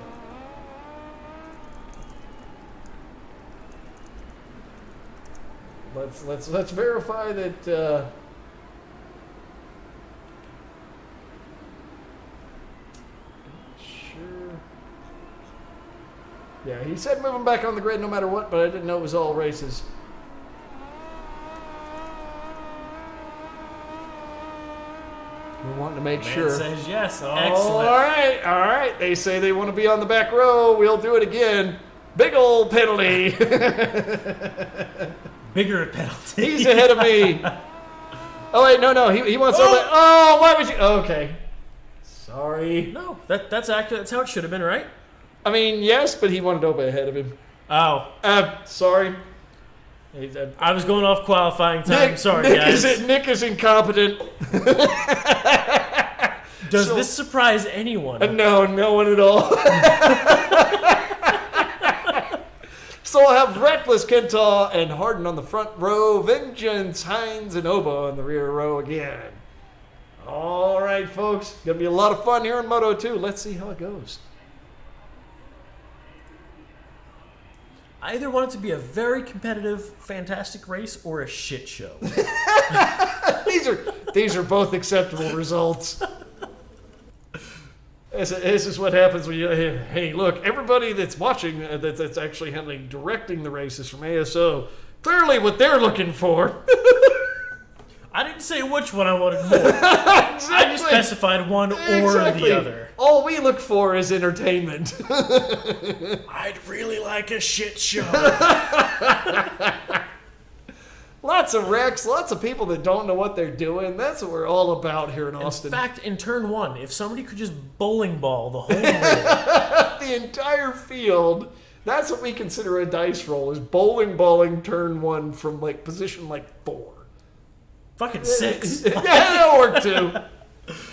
Let's verify that, sure. Yeah, he said move him back on the grid no matter what, but I didn't know it was all races. We're wanting to make Man sure. says yes. All Excellent. right. They say they want to be on the back row. We'll do it again. Big old penalty. Bigger penalty. He's ahead of me. Oh wait, no. He wants. Oh, why would you? Okay. Sorry. No, that's accurate. That's how it should have been, right? I mean, yes, but he wanted Oba ahead of him. Oh, Sorry. I was going off qualifying time. Sorry, Nick guys. Nick is incompetent. Does this surprise anyone? No, no one at all. So I'll have Reckless, Kentaw, and Harden on the front row. Vengeance, Hines, and Oba on the rear row again. All right, folks. Gonna be a lot of fun here in Moto 2. Let's see how it goes. I either want it to be a very competitive, fantastic race or a shit show. These are both acceptable results. This is what happens when you. Hey, look! Everybody that's watching, that's actually directing the races from ASO, clearly what they're looking for. I didn't say which one I wanted more. I just specified one or the other. All we look for is entertainment. I'd really like a shit show. Lots of wrecks, lots of people that don't know what they're doing. That's what we're all about here in Austin. In fact, in turn one, if somebody could just bowling ball the whole roll. The entire field, that's what we consider a dice roll, is balling turn one from position 4. Fucking 6. Yeah, that'll work too.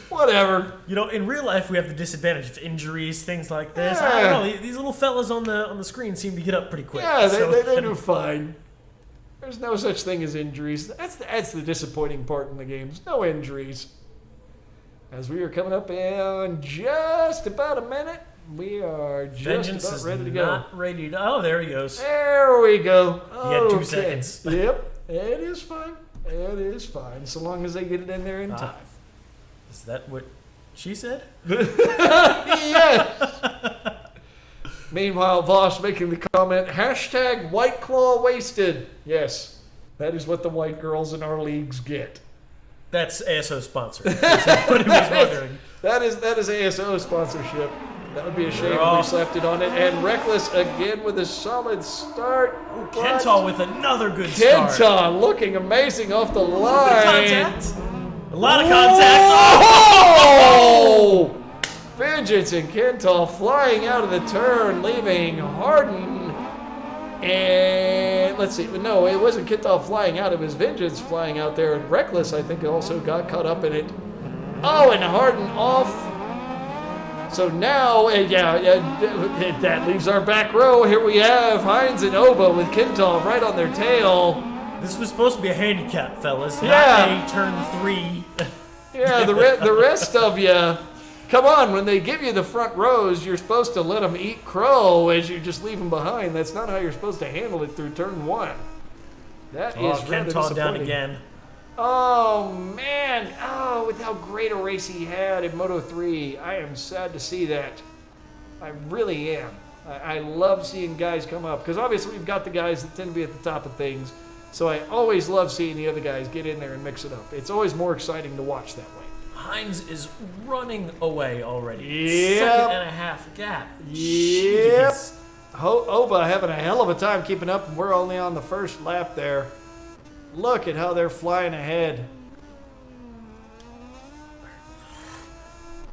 Whatever. You know, in real life, we have the disadvantage of injuries, things like this. Yeah. I don't know. These little fellas on the screen seem to get up pretty quick. Yeah, So- they do fine. There's no such thing as injuries. That's the disappointing part in the games. No injuries. As we are coming up in just about a minute, we are just Vengeance about is ready to go. not ready to. Oh, there he goes. There we go. You got 2 Okay. seconds. Yep, it is fine. It is fine, so long as they get it in there in time. Is that what she said? Yes. Meanwhile, Voss making the comment, hashtag White Claw wasted. Yes, that is what the white girls in our leagues get. That's ASO sponsored. That's what he was wondering. That is ASO sponsorship. That would be a shame if we off. slapped it on it. And Reckless again with a solid start. Kentaw with another good start. Kentaw looking amazing off the line. Contact. A lot of contact. Oh! Vengeance and Kentaw flying out of the turn, leaving Harden. And let's see. No, it wasn't Kentaw flying out. It was Vengeance flying out there. And Reckless, I think, also got caught up in it. Oh, and Harden off. So now, that leaves our back row. Here we have Hines and Oba with Kentaw right on their tail. This was supposed to be a handicap, fellas. Yeah. Not a turn 3. Yeah, the rest of you, come on, when they give you the front rows, you're supposed to let them eat crow as you just leave them behind. That's not how you're supposed to handle it through turn 1. That is rather Kentaw down disappointing. again. Oh, man. Oh, with how great a race he had in Moto 3. I am sad to see that. I really am. I love seeing guys come up. Because obviously we've got the guys that tend to be at the top of things. So I always love seeing the other guys get in there and mix it up. It's always more exciting to watch that way. Hines is running away already. Yep. Second and a half gap. Yep. Jeez. Oba having a hell of a time keeping up, and we're only on the first lap there. Look at how they're flying ahead.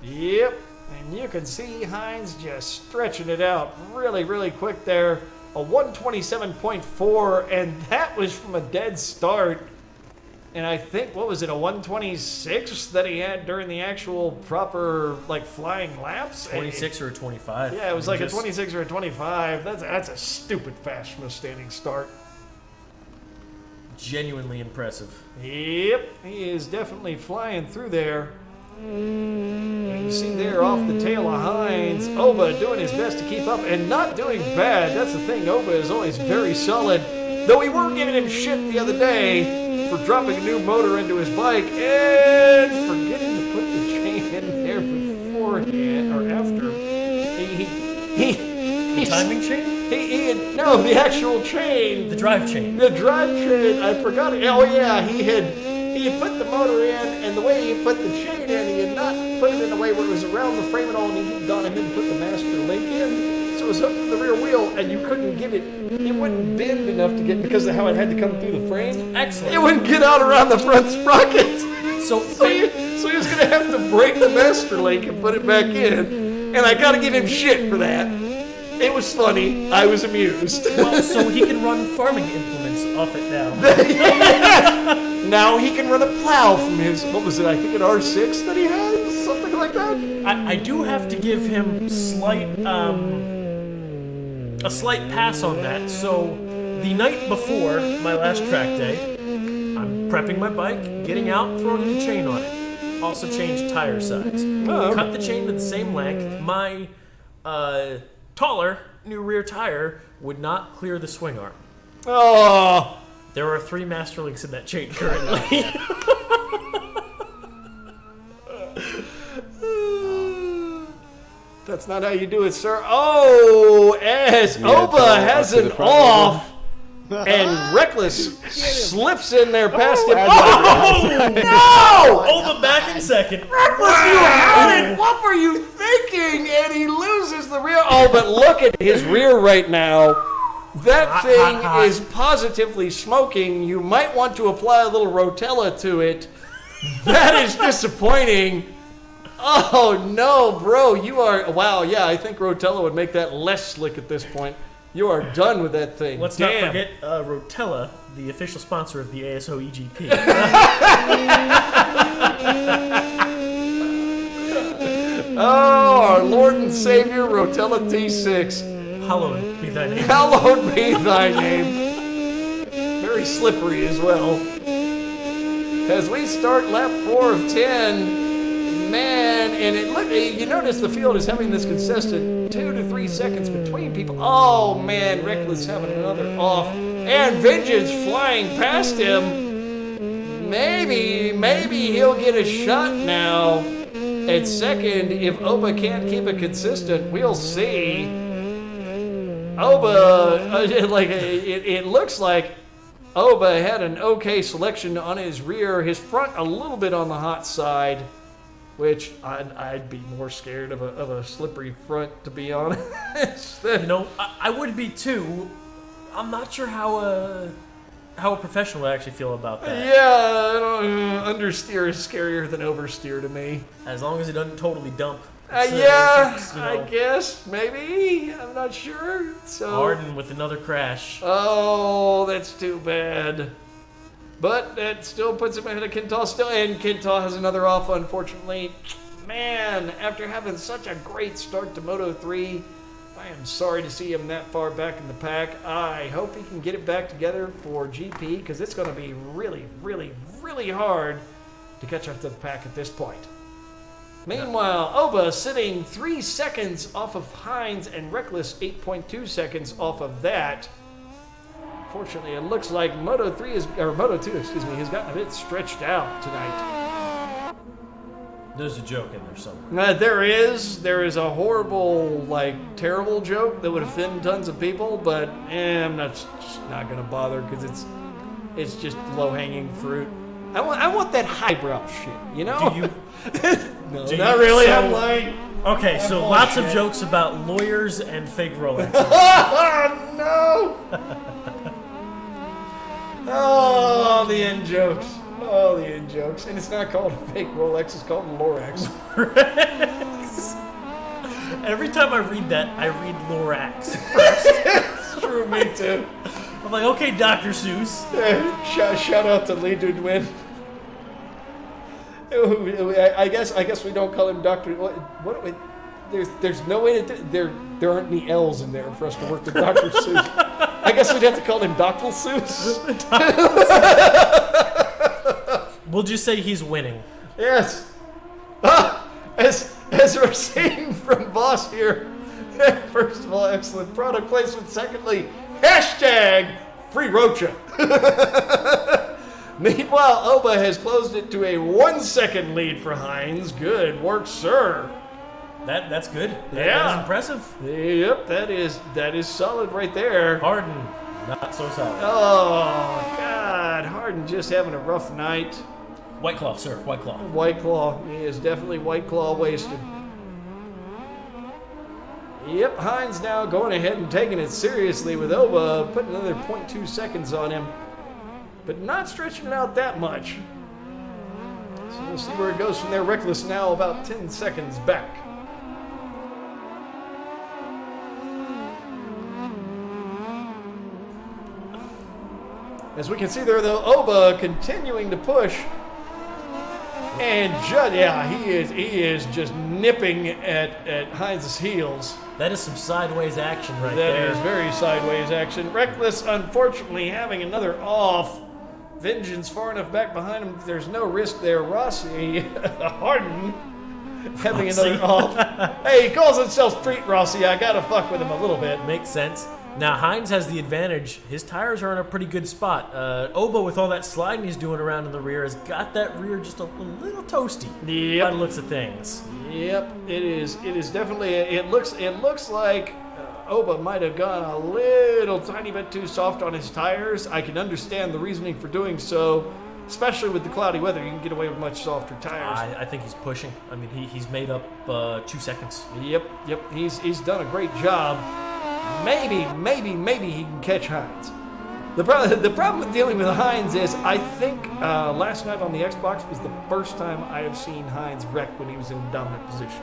Yep, and you can see Hines just stretching it out really, really quick there. A 127.4, and that was from a dead start. And I think, what was it, a 126 that he had during the actual proper, like, flying laps? 26 or a 25. Yeah, it was like a 26 or a 25. That's a stupid fast from a standing start. Genuinely impressive. Yep, he is definitely flying through there. You can see there off the tail of Hines, Oba doing his best to keep up and not doing bad. That's the thing, Oba is always very solid. Though we were giving him shit the other day for dropping a new motor into his bike and forgetting to put the chain in there beforehand or after. The timing chain? No, the actual chain. The drive chain. The drive chain, I forgot it. Oh yeah, he had put the motor in, and the way he put the chain in, he had not put it in a way where it was around the frame at all, and he had gone ahead and put the master link in. So it was hooked to the rear wheel, and you couldn't get it. It wouldn't bend enough to get, because of how it had to come through the frame. Excellent. It wouldn't get out around the front sprocket. So he was going to have to break the master link and put it back in. And I got to give him shit for that. It was funny. I was amused. Well, so he can run farming implements off it now. Now he can run a plow from his, what was it, I think an R6 that he had? Something like that? I do have to give him a slight pass on that. So the night before my last track day, I'm prepping my bike, getting out, throwing the chain on it. Also changed tire size. Oh. Cut the chain to the same length. My taller new rear tire would not clear the swing arm. Oh. There are 3 master links in that chain currently. That's not how you do it, sir. Oh, as Oba has an off, and Reckless slips in there past him. Oh, no! Oba back in second. Reckless, you had it! What were you thinking? And he loses the rear. Oh, but look at his rear right now. That thing is positively smoking. You might want to apply a little Rotella to it. That is disappointing. Oh, no, bro. You are... Wow, yeah, I think Rotella would make that less slick at this point. You are done with that thing. Let's not forget Rotella, the official sponsor of the ASO E-GP. Oh, our Lord and Savior, Rotella T6. Hallowed be thy name. Hallowed be thy name. Very slippery as well. As we start lap 4 of 10, man, and you notice the field is having this consistent 2 to 3 seconds between people. Oh man, Reckless having another off, and Vengeance flying past him. Maybe he'll get a shot now at second if Oba can't keep it consistent. We'll see. Oba, it looks like Oba had an okay selection on his rear, his front a little bit on the hot side, which I'd be more scared of a slippery front, to be honest. You know, I would be too. I'm not sure how a professional would actually feel about that. Yeah, understeer is scarier than oversteer to me. As long as it doesn't totally dump. Yeah, I guess, maybe. I'm not sure. So Harden with another crash. Oh, that's too bad. But that still puts him ahead of Kintaw still, and Kintaw has another off, unfortunately. Man, after having such a great start to Moto 3, I am sorry to see him that far back in the pack. I hope he can get it back together for GP, because it's going to be really, really, really hard to catch up to the pack at this point. Meanwhile, Oba sitting 3 seconds off of Hines, and Reckless 8.2 seconds off of that. Unfortunately, it looks like Moto2, excuse me, has gotten a bit stretched out tonight. There's a joke in there somewhere. There is a horrible, terrible joke that would offend tons of people, but I'm just not gonna bother because it's just low-hanging fruit. I want that highbrow shit, you know? Do you? No, Do not you- really. so- I'm like, Okay, so bullshit. lots of jokes about lawyers and fake Rolexes. oh no! Oh, the end jokes. Oh, the end jokes. And it's not called a fake Rolex, it's called a Lorax. Every time I read that, I read Lorax. It's true, me too. I'm like, okay, Dr. Seuss. Shout out to Lee Dudwin. I guess we don't call him Doctor. What? There's no way to there aren't any L's in there for us to work with Dr. Seuss. I guess we'd have to call him Dr. Seuss. We'll just say he's winning. Yes. As we're seeing from Boss here. First of all, excellent product placement. Secondly, hashtag free Rocha. Meanwhile, Oba has closed it to a 1 second lead for Hines. Good work, sir. That's good. That Yeah. is impressive. Yep, that is solid right there. Harden, not so solid. Oh God, Harden just having a rough night. White Claw, sir. White Claw. White Claw, he is definitely White Claw wasted. Yep, Hines now going ahead and taking it seriously with Oba, putting another 0.2 seconds on him, but not stretching it out that much. So we'll see where it goes from there. Reckless now about 10 seconds back. As we can see there, though, Oba continuing to push. And he is just nipping at Hines' heels. That is some sideways action right That there. is very sideways action. Reckless, unfortunately, having another off. Vengeance far enough back behind him. There's no risk there. Rossi, Harden, having another off. Hey, he calls himself Street Rossi. I gotta fuck with him a little bit. Makes sense. Now, Hines has the advantage. His tires are in a pretty good spot. Oba, with all that sliding he's doing around in the rear, has got that rear just a little toasty by the looks of things. Yep, it is. It is definitely. It looks like Oba might have gone a little tiny bit too soft on his tires. I can understand the reasoning for doing so, especially with the cloudy weather. You can get away with much softer tires. I think he's pushing. I mean, he's made up 2 seconds. Yep. He's done a great job. Maybe he can catch Hines. The problem with dealing with Hines is I think last night on the Xbox was the first time I have seen Hines wreck when he was in a dominant position.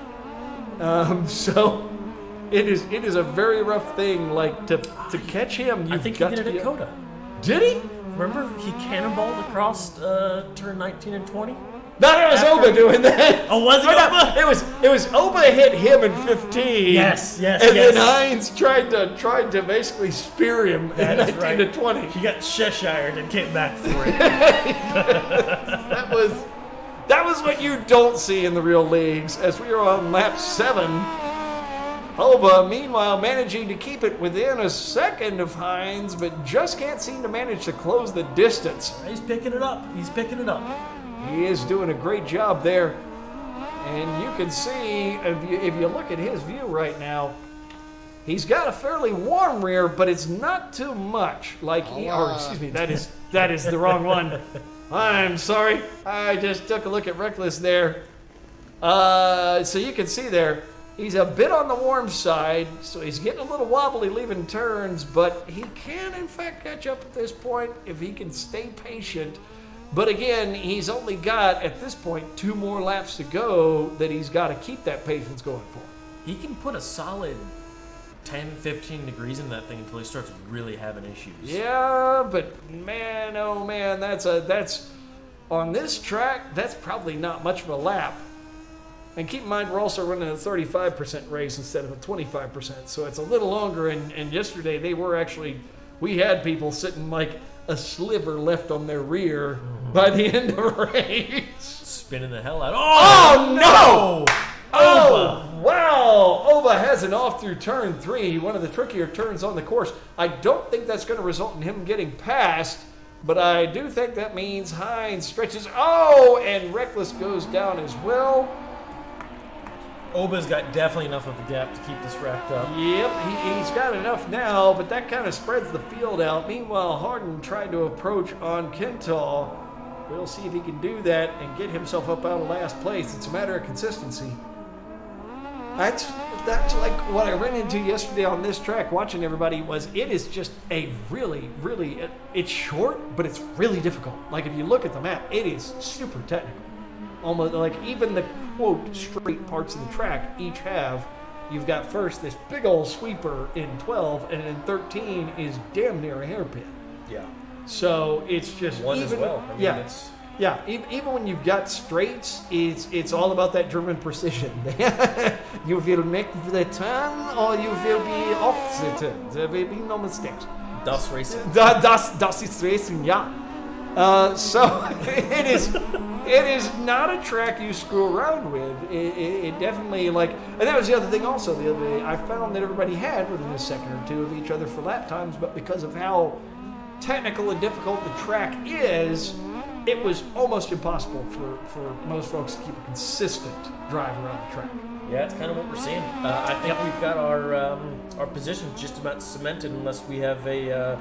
So it is a very rough thing. Like to catch him, you've I think he got did to it be at Coda. Did he? Remember, he cannonballed across turn 19 and 20? No, it was Oba doing that. Oh, was it Oh, no, Oba? It was Oba hit him in 15. Yes. And then Hines tried to basically spear him in 19 to 20. He got Cheshired and came back for it. That was what you don't see in the real leagues. As we are on lap 7, Oba meanwhile managing to keep it within a second of Hines, but just can't seem to manage to close the distance. He's picking it up. He is doing a great job there. And you can see, if you look at his view right now, he's got a fairly warm rear, but it's not too much. That is the wrong one. I'm sorry. I just took a look at Reckless there. So you can see there, he's a bit on the warm side, so he's getting a little wobbly leaving turns, but he can in fact catch up at this point if he can stay patient. But again, he's only got, at this point, 2 more laps to go that he's got to keep that patience going for. He can put a solid 10, 15 degrees in that thing until he starts really having issues. Yeah, but man, oh man, that's on this track, that's probably not much of a lap. And keep in mind, we're also running a 35% race instead of a 25%, so it's a little longer. And yesterday, we had people sitting like a sliver left on their rear by the end of the race. Spinning the hell out. Oh, no! Oh! Wow! Oba has an off through turn 3, one of the trickier turns on the course. I don't think that's going to result in him getting past, but I do think that means Hines stretches. Oh, and Reckless goes down as well. Oba's got definitely enough of a gap to keep this wrapped up. Yep, he's got enough now, but that kind of spreads the field out. Meanwhile, Harden tried to approach on Kintal. We'll see if he can do that and get himself up out of last place. It's a matter of consistency. That's like what I ran into yesterday on this track watching everybody was it is just a really, it's short, but it's really difficult. Like if you look at the map, it is super technical. Almost like even the quote straight parts of the track each have, you've got first this big old sweeper in 12 and in 13 is damn near a hairpin. Yeah. So it's just One even, as well. I mean, yeah. it's... Yeah, even when you've got straights, it's all about that German precision. You will make the turn or you will be off the turn. There will be no mistakes. Das Racing. Das ist racing, yeah. So it is not a track you screw around with. It definitely like, and that was the other thing also the other day. I found that everybody had within a second or two of each other for lap times, but because of how technical and difficult the track is, it was almost impossible for most folks to keep a consistent drive around the track. Yeah, it's kind of what we're seeing. I think we've got our position just about cemented unless we have a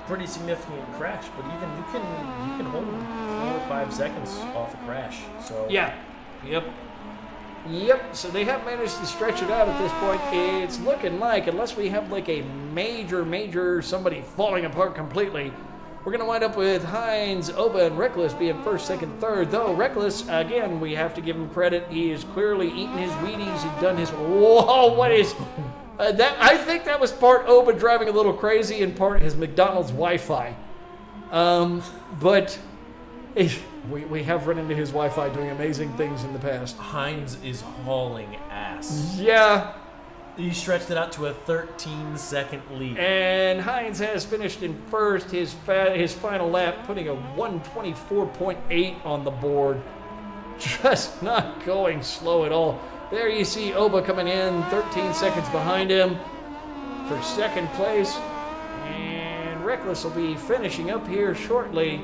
pretty significant crash. But even you can hold 4 or 5 seconds off a crash. So yeah, yep. So they have managed to stretch it out at this point. It's looking like unless we have like a major somebody falling apart completely, we're going to wind up with Hines, Oba, and Reckless being first, second, third. Though Reckless, again, we have to give him credit. He is clearly eating his Wheaties. He's done his... Whoa, what is... that? I think that was part Oba driving a little crazy and part his McDonald's Wi-Fi. But we have run into his Wi-Fi doing amazing things in the past. Hines is hauling ass. Yeah. He stretched it out to a 13-second lead. And Hines has finished in first, his final lap, putting a 124.8 on the board. Just not going slow at all. There you see Oba coming in, 13 seconds behind him for second place. And Reckless will be finishing up here shortly.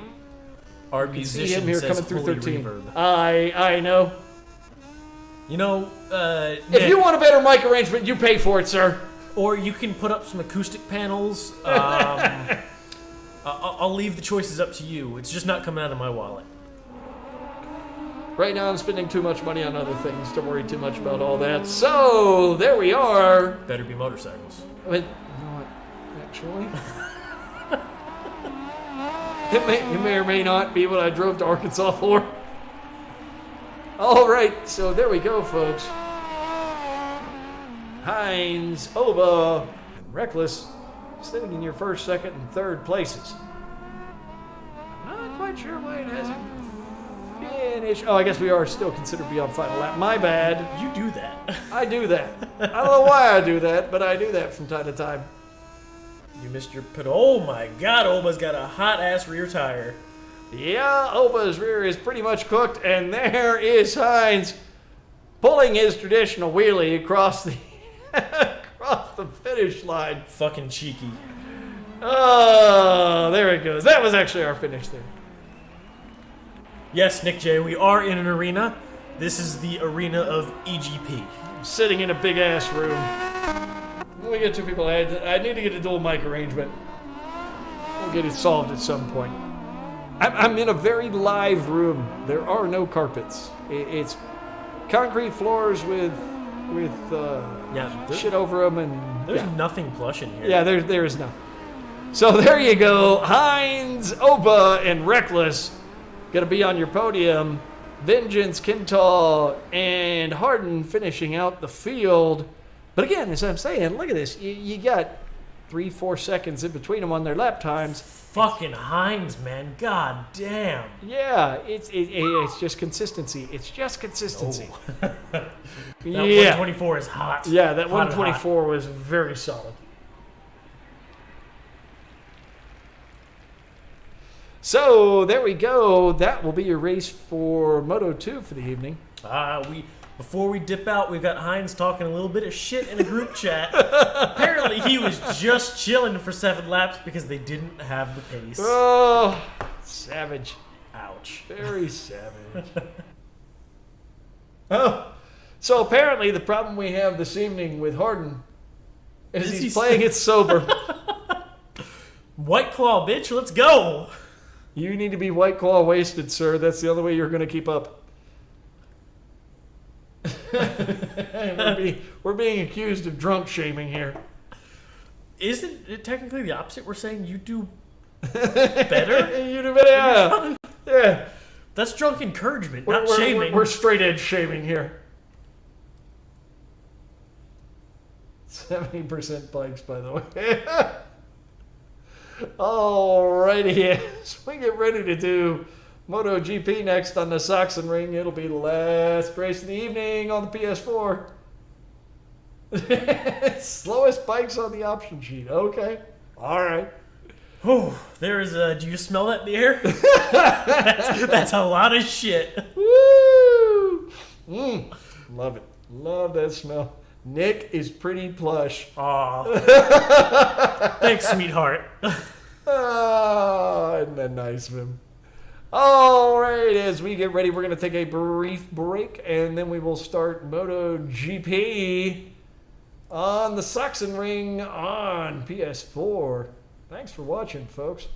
Our You can see musician him here says coming through holy 13. reverb. I know. You know, If Nick, you want a better mic arrangement, you pay for it, sir. or you can put up some acoustic panels. I'll leave the choices up to you. It's just not coming out of my wallet. Right now, I'm spending too much money on other things to worry too much about all that. So, there we are. Better be motorcycles. But, not actually. It may or may not be what I drove to Arkansas for. All right, so there we go, folks. Hines, Oba, and Reckless sitting in your first, second, and third places. I'm not quite sure why it hasn't finished. Oh, I guess we are still considered to be on final lap. My bad. You do that. I do that. I don't know why I do that, but I do that from time to time. You missed your pit. Oh my God, Oba's got a hot-ass rear tire. Yeah, Oba's rear is pretty much cooked, and there is Hines pulling his traditional wheelie across the finish line. Fucking cheeky. Oh, there it goes. That was actually our finish there. Yes, Nick J, we are in an arena. This is the arena of EGP. Sitting in a big-ass room. When we get two people, I need to get a dual mic arrangement. We'll get it solved at some point. I'm in a very live room. There are no carpets. It's concrete floors with shit over them, and There's nothing plush in here. yeah, there is nothing. So there you go, Hines, Oba, and Reckless gonna be on your podium. Vengeance, Kintal, and Harden finishing out the field. But again, as I'm saying, look at this. You got 3-4 seconds in between them on their lap times. Fucking Hines, man. God damn. Yeah, it's just consistency. It's just consistency. That Yeah. 124 is hot. Yeah, that Hot and 124 was very solid. So there we go. That will be your race for Moto 2 for the evening. hot. Before we dip out, we've got Hines talking a little bit of shit in a group chat. Apparently, he was just chilling for 7 laps because they didn't have the pace. Oh, savage. Ouch. Very savage. Oh, so apparently the problem we have this evening with Harden is he's playing it sober. White Claw, bitch, let's go. You need to be White Claw wasted, sir. That's the only way you're going to keep up. we're being accused of drunk shaming here. Isn't it technically the opposite? We're saying you do better? You do better, yeah. Yeah. That's drunk encouragement, not shaming. We're straight edge shaming here. 70% bikes, by the way. Alrighty, as we get ready to do MotoGP next on the Sachsenring, it'll be the last race of the evening on the PS4. Slowest bikes on the option sheet. Okay. All right. Oh, there is a. Do you smell that in the air? that's a lot of shit. Woo! Love it. Love that smell. Nick is pretty plush. Aw. Thanks, sweetheart. Isn't that nice of him? All right, as we get ready, we're going to take a brief break, and then we will start MotoGP on the Sachsenring on PS4. Thanks for watching, folks.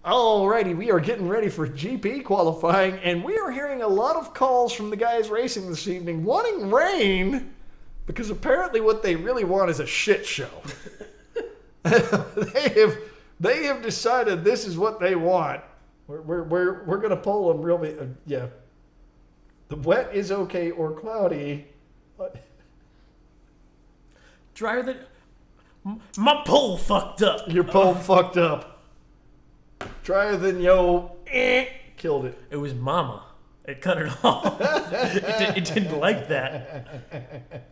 Alrighty, we are getting ready for GP qualifying, and we are hearing a lot of calls from the guys racing this evening wanting rain, because apparently what they really want is a shit show. They have decided this is what they want. We're gonna poll them real big. Yeah. The wet is okay or cloudy. Drier than... My pole fucked up. Your poll fucked up. Drier than yo. Killed it. It was Mama. It cut it off. It didn't like that.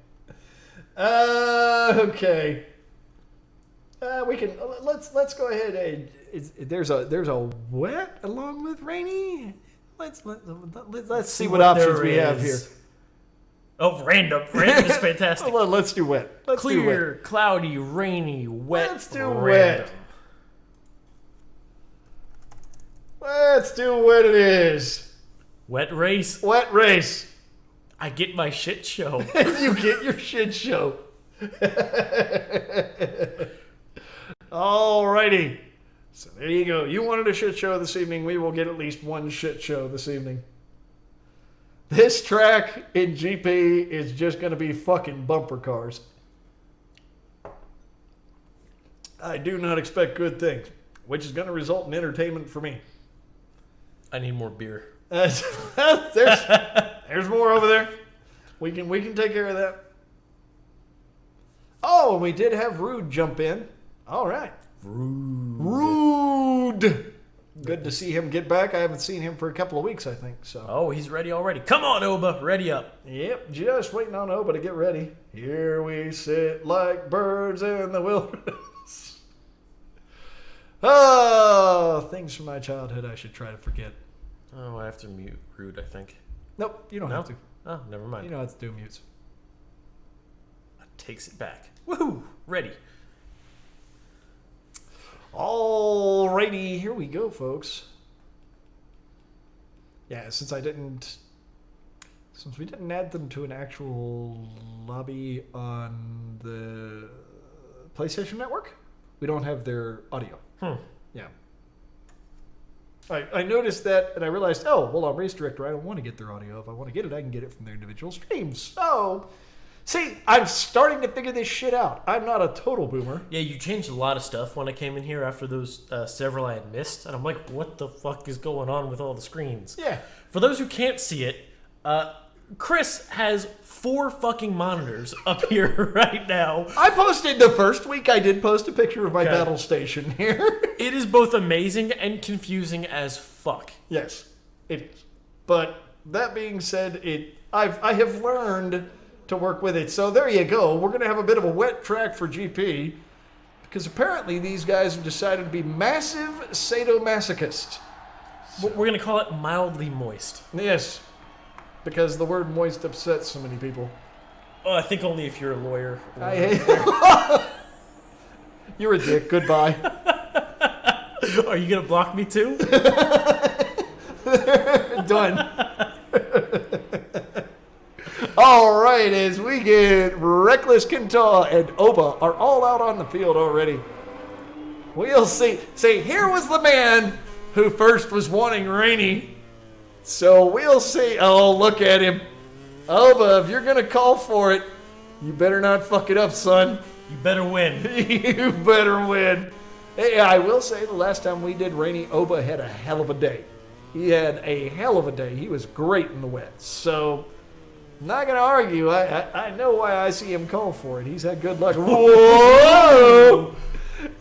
Okay. We can let's go ahead. There's a wet along with rainy. Let's see what options we have here. Oh, random. Random is fantastic. Let's do wet. Let's do Clear, wet. cloudy, rainy, wet. Let's do random. wet. Let's do what it is. Wet race. Wet race. I get my shit show. You get your shit show. Alrighty. So there you go. You wanted a shit show this evening. We will get at least one shit show this evening. This track in GP is just going to be fucking bumper cars. I do not expect good things, which is going to result in entertainment for me. I need more beer. There's more over there. We can take care of that. Oh, and we did have Rude jump in. All right. Rude. Good to see him get back. I haven't seen him for a couple of weeks, I think. So. Oh, he's ready already. Come on, Oba. Ready up. Yep, just waiting on Oba to get ready. Here we sit like birds in the wilderness. Oh, things from my childhood I should try to forget. Oh, I have to mute Rude, I think. Nope, you don't have to. Oh, never mind. You know how to do mutes. Takes it back. Woohoo! Ready. Alrighty, here we go, folks. Yeah, since we didn't add them to an actual lobby on the PlayStation Network, we don't have their audio. Yeah. I noticed that, and I realized, oh, well, on Race Director, I don't want to get their audio. If I want to get it, I can get it from their individual streams. So, see, I'm starting to figure this shit out. I'm not a total boomer. Yeah, you changed a lot of stuff when I came in here after those several I had missed. And I'm like, what the fuck is going on with all the screens? Yeah. For those who can't see it, Chris has 4 fucking monitors up here right now. I posted the first week. I did post a picture of my Okay. battle station here. It is both amazing and confusing as fuck. Yes. But that being said, I have learned to work with it. So there you go. We're going to have a bit of a wet track for GP because apparently these guys have decided to be massive sadomasochists. We're going to call it mildly moist. Yes. Because the word moist upsets so many people. Oh, I think only if you're a lawyer. I hate You're a dick. Goodbye. Are you going to block me too? Done. All right, as we get Reckless Kintaw and Oba are all out on the field already. We'll see. See, here was the man who first was wanting rainy. So we'll see. Oh, look at him. Oba, if you're going to call for it, you better not fuck it up, son. You better win. You better win. Hey, I will say the last time we did rainy, Oba had a hell of a day. He had a hell of a day. He was great in the wet. So, not going to argue. I know why I see him call for it. He's had good luck. Whoa!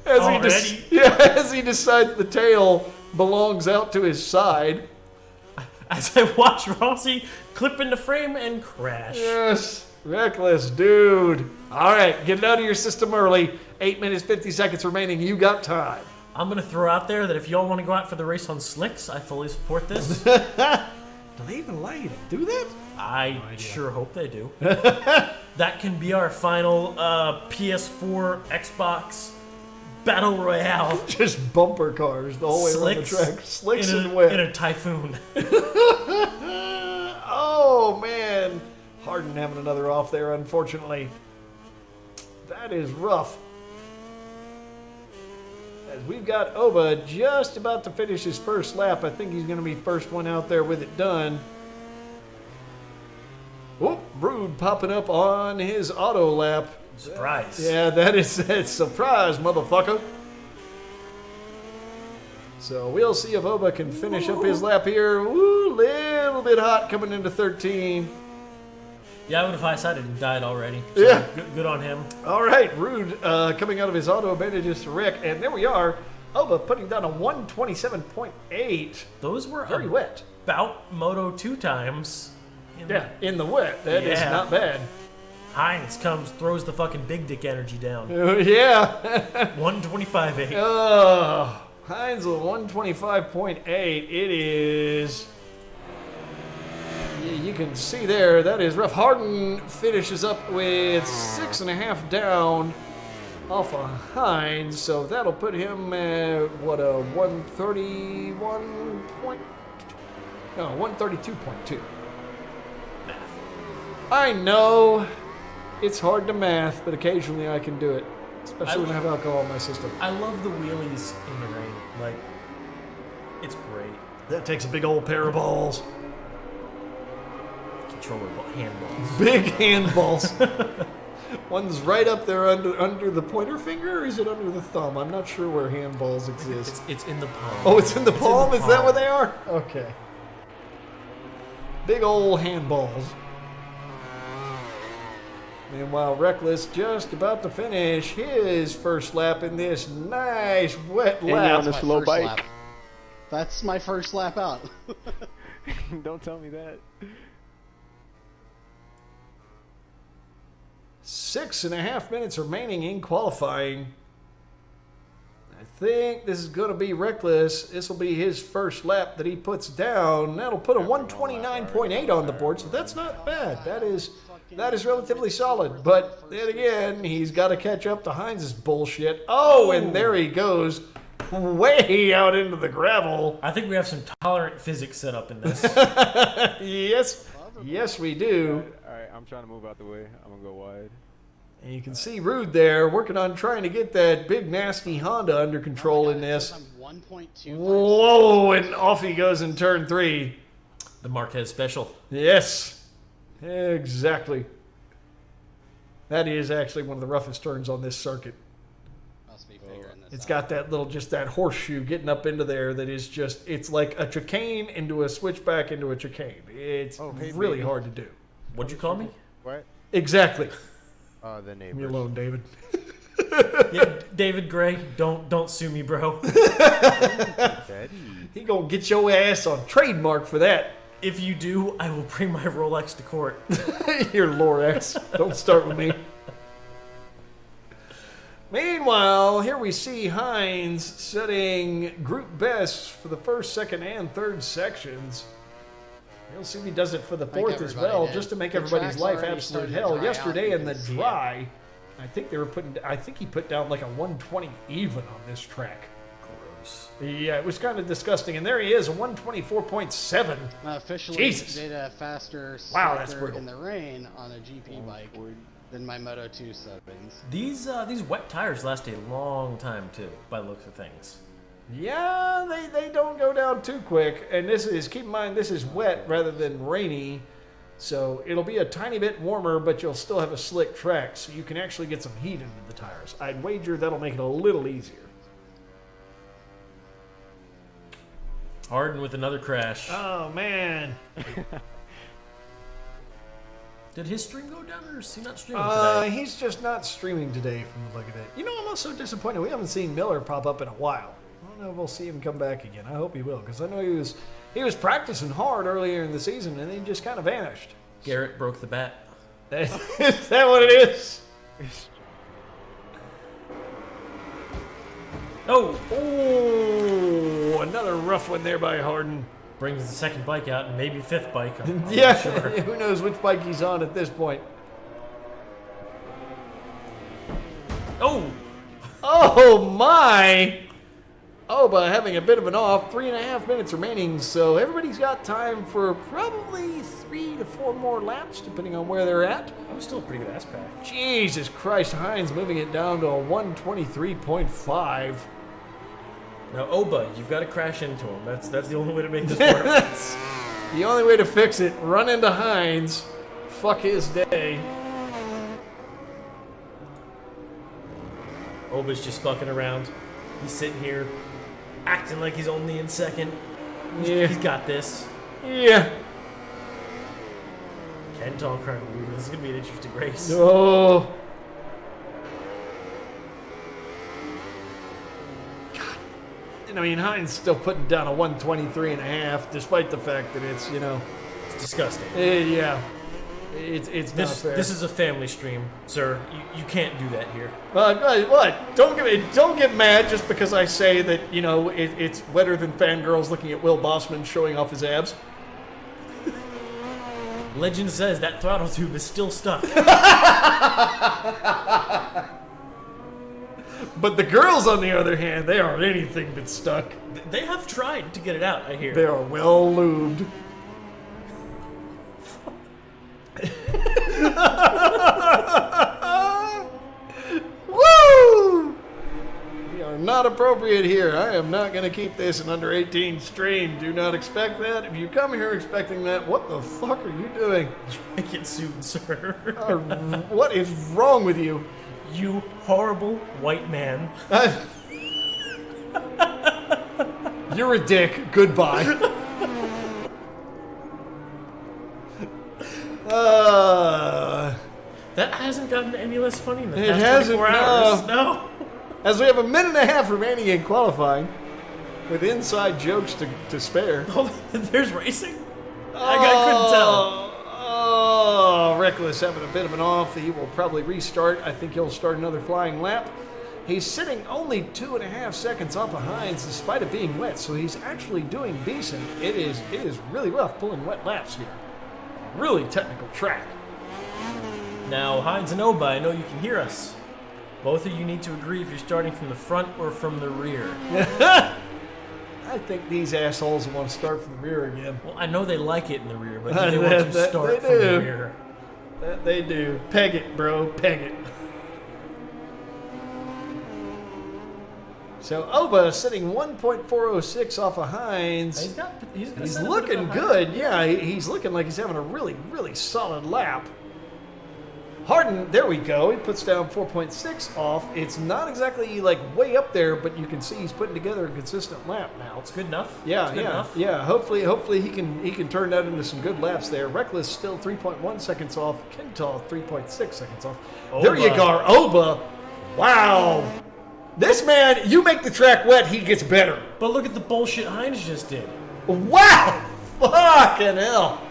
As he decides the tail belongs out to his side. As I watch Rossi clip into frame and crash. Yes, Reckless, dude. All right, get it out of your system early. 8 minutes, 50 seconds remaining. You got time. I'm going to throw out there that if y'all want to go out for the race on slicks, I fully support this. Do they even allow you to do that? I sure hope they do. That can be our final PS4, Xbox Battle Royale. Just bumper cars the whole way around the track. Slicks and wet. In a typhoon. Oh, man. Harden having another off there, unfortunately. That is rough. As we've got Oba just about to finish his first lap. I think he's going to be first one out there with it done. Oh, Brood popping up on his auto lap. Surprise. Yeah, that is a surprise, motherfucker. So we'll see if Oba can finish up his lap here. Ooh, little bit hot coming into 13. Yeah, I would have high-sided and died already. So Yeah. Good on him. All right, Rude coming out of his auto manages to wreck, and there we are. Oba putting down a 127.8. Those were Very wet. about Moto 2 times. Yeah, in the wet. That is Yeah. not bad. Hines comes, throws the fucking big dick energy down. Yeah. 125.8. Heinz with 125.8. It is. You can see there, that is rough. Harden finishes up with 6.5 down off of Hines, so that'll put him at, what, a 131 point? No, 132.2. I know it's hard to math, but occasionally I can do it, especially when I have alcohol in my system. I love the wheelies in the rain. Like, it's great. That takes a big old pair of balls. Controller handballs. Big handballs. One's right up there under the pointer finger, or is it under the thumb? I'm not sure where handballs exist. It's in the palm. Oh, it's in the palm? Is that palm. what they are? Okay. Big old handballs. Meanwhile, Reckless just about to finish his first lap in this nice wet you're lap. on the My slow first bike. lap. That's my first lap out. Don't tell me that. 6.5 minutes remaining in qualifying. I think this is going to be Reckless. This will be his first lap that he puts down. That'll put a 129.8 on the board, so that's not bad. That is relatively solid. But then again, he's got to catch up to Heinz's bullshit. Oh, and there he goes, way out into the gravel. I think we have some tolerant physics set up in this. Yes, we do. Alright, I'm trying to move out the way. I'm gonna go wide. And you can see Rude there working on trying to get that big nasty Honda under control in this. I'm 1.2. Whoa, and off he goes in turn 3. The Marquez special. Yes, exactly. That is actually one of the roughest turns on this circuit. Must be figuring this It's out. got that little, just that horseshoe getting up into there that is just, it's like a chicane into a switchback into a chicane. It's Oh, hey, really baby. hard to do. What'd you call me? What? Exactly. The Leave me neighbors. alone, David. Yeah, David Gray, don't sue me, bro. Daddy. He gonna get your ass on trademark for that. If you do, I will bring my Rolex to court. Here, Lorex. Don't start with me. Meanwhile, here we see Hines setting group best for the first, second, and third sections. We'll see if he does it for the fourth as everybody well, did. just to make The everybody's track's life already absolute starting to hell. dry Yesterday out, in you the can see it. dry, I think he put down like a 120 even on this track. Gross. Yeah, it was kind of disgusting. And there he is, a 124.7. Officially Jesus. did a faster Wow, that's slicker brutal. in the rain on a GP bike than my Moto 2 settings. These wet tires last a long time too, by the looks of things. Yeah, they don't go down too quick. And this is, keep in mind, this is wet rather than rainy. So it'll be a tiny bit warmer, but you'll still have a slick track. So you can actually get some heat into the tires. I'd wager that'll make it a little easier. Harden with another crash. Oh, man. Did his stream go down, or is he not streaming today? He's just not streaming today from the look of it. You know, I'm also disappointed. We haven't seen Miller pop up in a while. I don't know if we'll see him come back again. I hope he will, because I know he was practicing hard earlier in the season, and he just kind of vanished. Garrett broke the bat. Is that what it is? Oh! Oh, another rough one there by Harden. Brings the second bike out, and maybe fifth bike. I'm not Yeah, sure. who knows which bike he's on at this point. Oh! Oh, my! Oh, but having a bit of an off, 3.5 minutes remaining, so everybody's got time for probably 3 to 4 more laps, depending on where they're at. That was still a pretty good ass pack. Jesus Christ, Hines moving it down to a 123.5. Now, Oba, you've got to crash into him. That's the only way to make this work. That's the only way to fix it. Run into Hines. Fuck his day. Oba's just fucking around. He's sitting here, acting like he's only in second. Yeah. He's got this. Yeah. Kenton crying. Ooh, this is gonna be an interesting race. Oh. God. And I mean, Hines still putting down a 123.5, despite the fact that it's, you know. It's disgusting. Yeah. It's not fair. This is a family stream, sir. You can't do that here. What? Don't get mad just because I say that, you know, it's wetter than fangirls looking at Will Bossman showing off his abs. Legend says that throttle tube is still stuck. But the girls, on the other hand, they are anything but stuck. They have tried to get it out, I hear. They are well lubed. Woo! We are not appropriate here. I am not going to keep this an under 18 stream. Do not expect that. If you come here expecting that, what the fuck are you doing? Make it soon, sir. What is wrong with you? You horrible white man. You're a dick. Goodbye. That hasn't gotten any less funny in the It past hasn't, 24 hours. No. As we have a minute and a half remaining in qualifying, with inside jokes to spare. Oh, there's racing? I couldn't tell. Oh, Reckless having a bit of an off. He will probably restart. I think he'll start another flying lap. He's sitting only 2.5 seconds off of Hines despite it being wet, so he's actually doing decent. It is really rough pulling wet laps here. Really technical track. Now, Hines and Oba, I know you can hear us. Both of you need to agree if you're starting from the front or from the rear. I think these assholes want to start from the rear again. Well, I know they like it in the rear, but they want to start from the rear. That they do. Peg it, bro. Peg it. So Oba sitting 1.406 off of Hines. He's looking good. Yeah, he's looking like he's having a really, really solid lap. Harden, there we go. He puts down 4.6 off. It's not exactly like way up there, but you can see he's putting together a consistent lap now. It's good enough. Yeah, it's good enough. Yeah. Hopefully he can turn that into some good laps there. Reckless still 3.1 seconds off. Kintal 3.6 seconds off. Oba. There you go, Oba. Wow. This man, you make the track wet, he gets better. But look at the bullshit Hines just did. Wow. Fucking hell.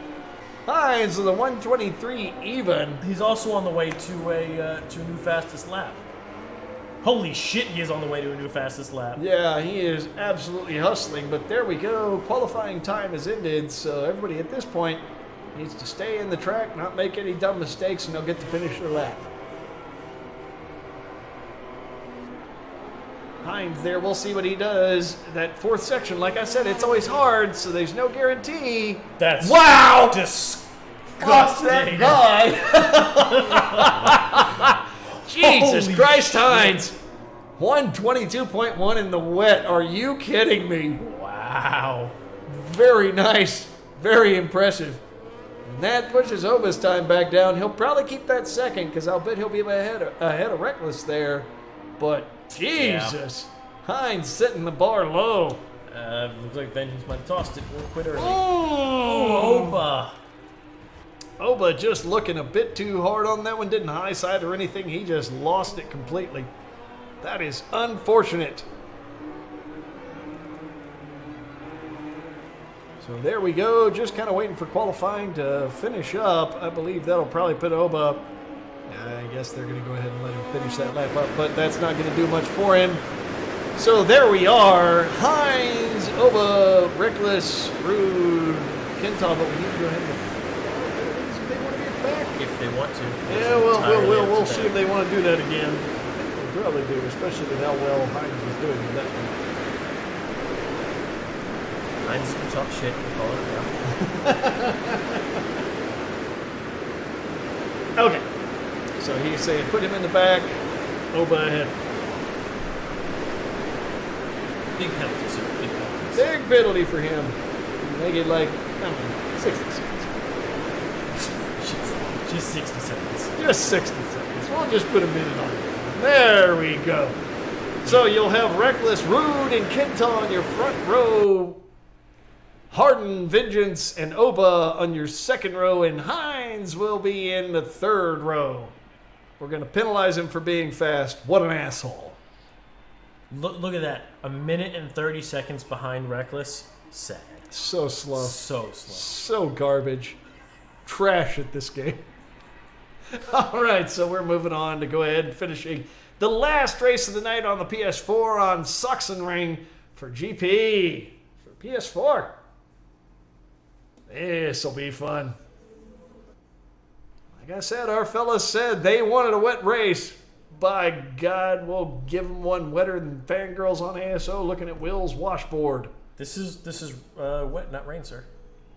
Hines with a 123 even. He's also on the way to a new fastest lap. Holy shit, he is on the way to a new fastest lap. Yeah, he is absolutely hustling, but there we go. Qualifying time has ended, so everybody at this point needs to stay in the track, not make any dumb mistakes, and they'll get to finish their lap. Hines there, we'll see what he does. That fourth section, like I said, it's always hard, so there's no guarantee. That's wow! disgusting. Fuck that guy! Jesus Holy Christ, shit. Hines! 122.1 in the wet. Are you kidding me? Wow. Very nice. Very impressive. And that pushes Oba's time back down. He'll probably keep that second because I'll bet he'll be ahead of Reckless there. But Jesus, Hines setting the bar low. Looks like Vengeance might have tossed it. We'll quit early. Oh, Oba. Oba just looking a bit too hard on that one. Didn't high side or anything. He just lost it completely. That is unfortunate. So there we go. Just kind of waiting for qualifying to finish up. I believe that'll probably put Oba. I guess they're going to go ahead and let him finish that lap up, but that's not going to do much for him. So there we are. Hines, Oba, Reckless, Rude, Kintal, but we need to go ahead and see if they want to get back. If they want to. Yeah, we'll see if they want to do that again. They probably do, especially with how well Hines was doing with that one. Hines can talk shit. We call it now. Okay. So he's saying put him in the back, Oba ahead. Big penalty, sir. Big penalty. Big penalty for him. Make it like, I don't know, 60 seconds. Just 60 seconds. Just 60 seconds. We'll just put a minute on it. There we go. So you'll have Reckless, Rude, and Kenta on your front row. Harden, Vengeance, and Oba on your second row. And Hines will be in the third row. We're going to penalize him for being fast. What an asshole. Look at that. A minute and 30 seconds behind Reckless. Sad. So slow. So slow. So garbage. Trash at this game. All right, so we're moving on to go ahead and finishing the last race of the night on the PS4 on Sachsenring for GP. For PS4. This will be fun. Like I said, our fellas said they wanted a wet race. By God, we'll give them one wetter than fangirls on ASO looking at Will's washboard. This is wet, not rain, sir.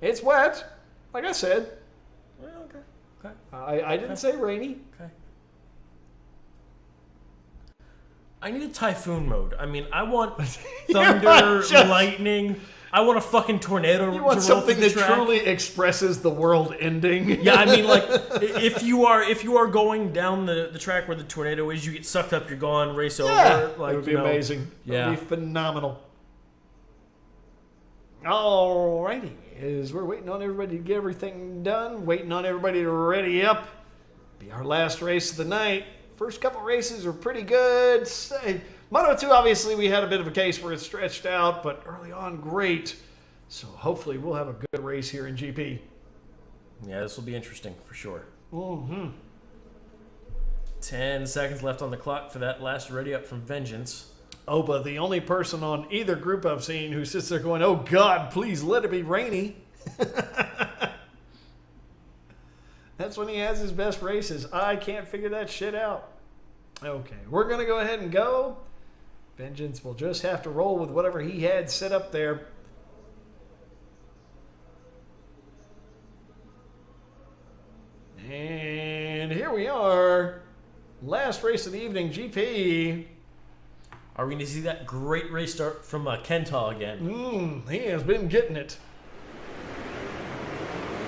It's wet, like I said. Well, okay. Okay. I didn't say rainy. Okay. I need a typhoon mode. I mean, I want thunder, lightning. I want a fucking tornado. You want to roll something through the that track. truly expresses the world ending. Yeah, I mean, like, if you are going down the track where the tornado is, you get sucked up, you're gone, race over. Like, it would be amazing. Yeah. It would be phenomenal. Alrighty, as we're waiting on everybody to get everything done, waiting on everybody to ready up. Be our last race of the night. First couple races are pretty good. Moto 2, obviously, we had a bit of a case where it stretched out, but early on, great. So hopefully we'll have a good race here in GP. Yeah, this will be interesting for sure. Mm-hmm. 10 seconds left on the clock for that last ready up from Vengeance. Oba, the only person on either group I've seen who sits there going, oh God, please let it be rainy. That's when he has his best races. I can't figure that shit out. Okay, we're going to go ahead and go. Vengeance will just have to roll with whatever he had set up there. And here we are. Last race of the evening, GP. Are we going to see that great race start from Kenta again? He has been getting it.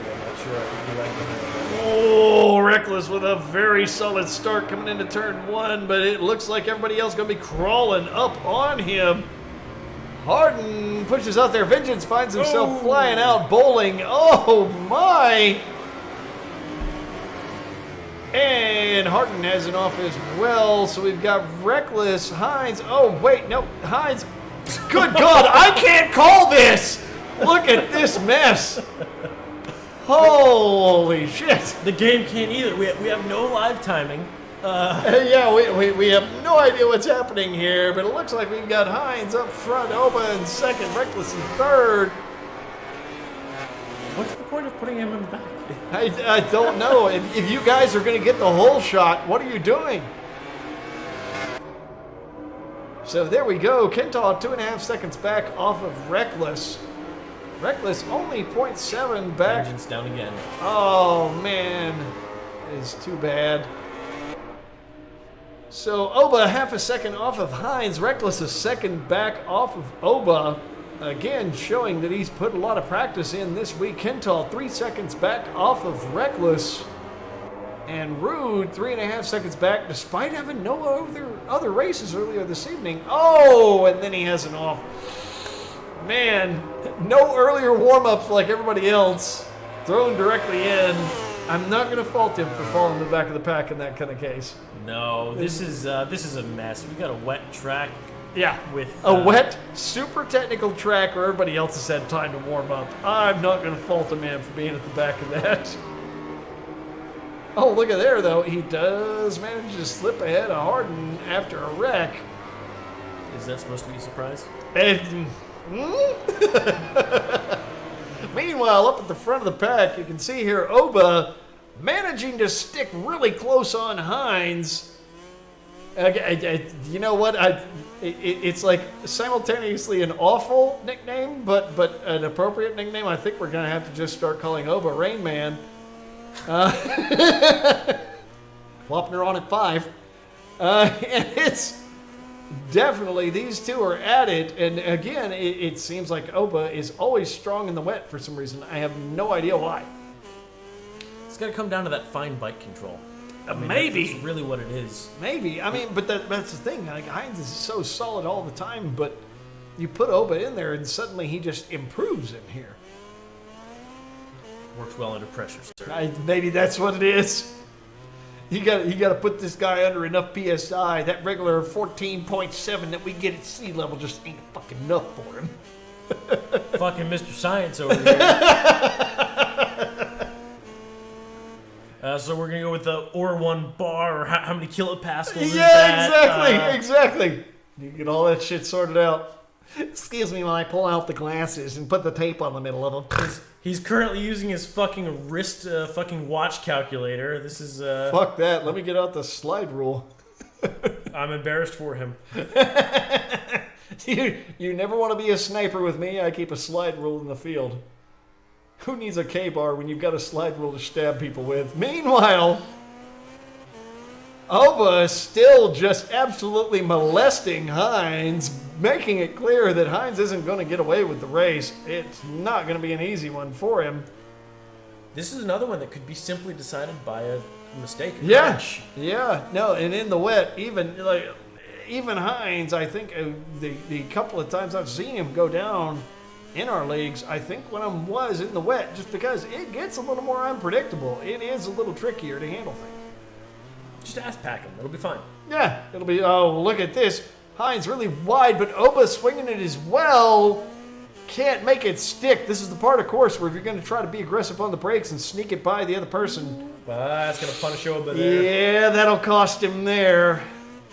I'm not sure. I think he liked it. Oh, Reckless with a very solid start coming into turn one, but it looks like everybody else going to be crawling up on him. Harden pushes out there. Vengeance finds himself flying out bowling. Oh, my. And Harden has it off as well. So we've got Reckless, Hines. Oh, wait, no, Hines. Good God, I can't call this. Look at this mess. Holy shit. The game can't either. We have no live timing. Yeah, we have no idea what's happening here, but it looks like we've got Hines up front, Oba in second, Reckless in third. What's the point of putting him in the back? I don't know. If you guys are going to get the whole shot, what are you doing? So there we go. Kenta 2.5 seconds back off of Reckless. Reckless only 0.7 back. Vengeance down again. Oh, man. That is too bad. So Oba half a second off of Hines. Reckless a second back off of Oba. Again, showing that he's put a lot of practice in this week. Kental 3 seconds back off of Reckless. And Rude 3.5 seconds back despite having no other races earlier this evening. Oh, and then he has an off. Man, no earlier warm-ups like everybody else. Thrown directly in. I'm not going to fault him for falling in the back of the pack in that kind of case. No, this is a mess. We got a wet track. Yeah, with a wet, super technical track where everybody else has had time to warm up. I'm not going to fault a man for being at the back of that. Oh, look at there, though. He does manage to slip ahead of Harden after a wreck. Is that supposed to be a surprise? Meanwhile, up at the front of the pack, you can see here Oba managing to stick really close on Hines. You know what? It's like simultaneously an awful nickname, but an appropriate nickname. I think we're going to have to just start calling Oba Rain Man. Flopping her on at 5. And it's definitely these two are at it. And again, it seems like Oba is always strong in the wet for some reason. I have no idea why. It's got to come down to that fine bike control. I mean, Maybe. That's really what it is. Maybe. I mean, but that's the thing. Like, Hines is so solid all the time, but you put Oba in there and suddenly he just improves in here. Works well under pressure, sir. Maybe that's what it is. You got to put this guy under enough PSI. That regular 14.7 that we get at sea level just ain't fucking enough for him. Fucking Mr. Science over here. So we're going to go with the Or 1 bar, or how many kilopascals is that? Yeah, exactly. You get all that shit sorted out. Excuse me when I pull out the glasses and put the tape on the middle of them. He's currently using his fucking wrist fucking watch calculator. This is... Fuck that. Let me get out the slide rule. I'm embarrassed for him. You never want to be a sniper with me. I keep a slide rule in the field. Who needs a K-bar when you've got a slide rule to stab people with? Meanwhile, Oba is still just absolutely molesting Hines, making it clear that Hines isn't going to get away with the race. It's not going to be an easy one for him. This is another one that could be simply decided by a mistake. Yeah. No, and in the wet, even Hines, I think the couple of times I've seen him go down in our leagues, I think one of them was in the wet, just because it gets a little more unpredictable. It is a little trickier to handle things. Just ass pack him. It'll be fine. Yeah, it'll be, oh, look at this. Hines really wide, but Oba swinging it as well. Can't make it stick. This is the part of course where if you're going to try to be aggressive on the brakes and sneak it by the other person. That's going to punish Oba there. Yeah, that'll cost him there.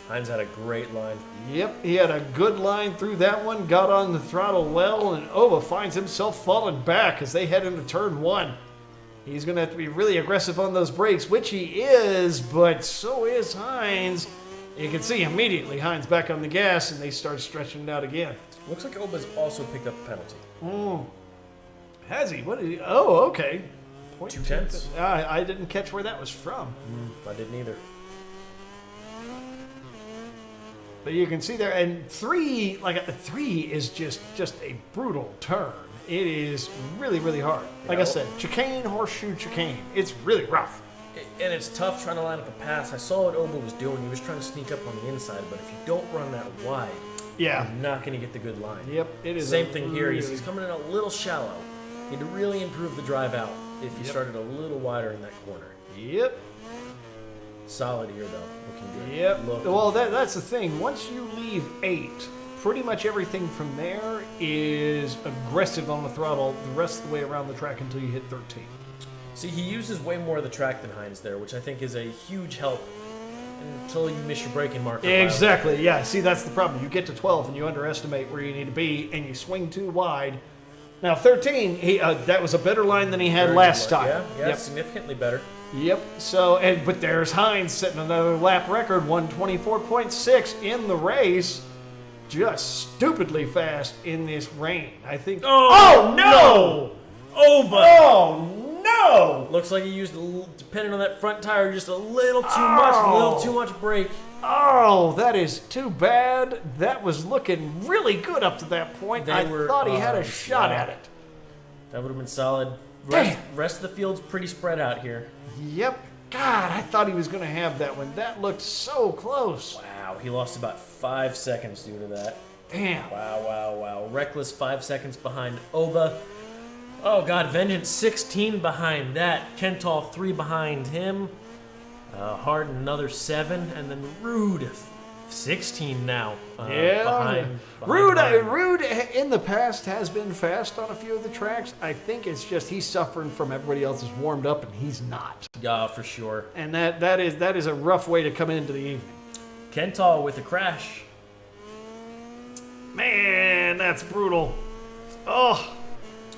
Hines had a great line. Yep, he had a good line through that one, got on the throttle well, and Oba finds himself falling back as they head into turn 1. He's going to have to be really aggressive on those brakes, which he is, but so is Hines. You can see immediately Hines back on the gas, and they start stretching it out again. Looks like Oba's also picked up a penalty. Has he? What did he? Oh, okay. 0.2. I didn't catch where that was from. I didn't either. But you can see there, and 3 is just a brutal turn. It is really, really hard. Like I said, chicane, horseshoe, chicane. It's really rough. And it's tough trying to line up a pass. I saw what Oba was doing. He was trying to sneak up on the inside, but if you don't run that wide, Yeah. you're not going to get the good line. Yep, it is. Same thing here. He's coming in a little shallow. Need to really improve the drive out if you started a little wider in that corner. Yep. Solid here, though. Looking good. Yep. Looking Well, good. that's the thing. Once you leave 8, pretty much everything from there is aggressive on the throttle the rest of the way around the track until you hit 13. See, he uses way more of the track than Hines there, which I think is a huge help until you miss your braking marker. Exactly. Yeah. See, that's the problem. You get to 12 and you underestimate where you need to be, and you swing too wide. Now 13, that was a better line than he had Very last good line. time. Yeah, Yep. significantly better. Yep. So, but there's Hines setting another lap record, 124.6 in the race. Just stupidly fast in this rain. I think. Oh no! Oba! Oh no! Looks like he used, depending on that front tire, just a little too much brake. Oh, that is too bad. That was looking really good up to that point. I thought he had a shot at it. That would have been solid. Rest of the field's pretty spread out here. Yep. God, I thought he was going to have that one. That looked so close. Wow, he lost about 5 seconds due to that. Damn. Wow. Reckless 5 seconds behind Oba. Oh, God, Vengeance 16 behind that. Kental 3 behind him. Harden another 7. And then Rude 16 now. Behind Rude Harden. in the past has been fast on a few of the tracks. I think it's just he's suffering from everybody else is warmed up and he's not. Yeah, for sure. And that is a rough way to come into the evening. Kental with a crash. Man, that's brutal. Oh,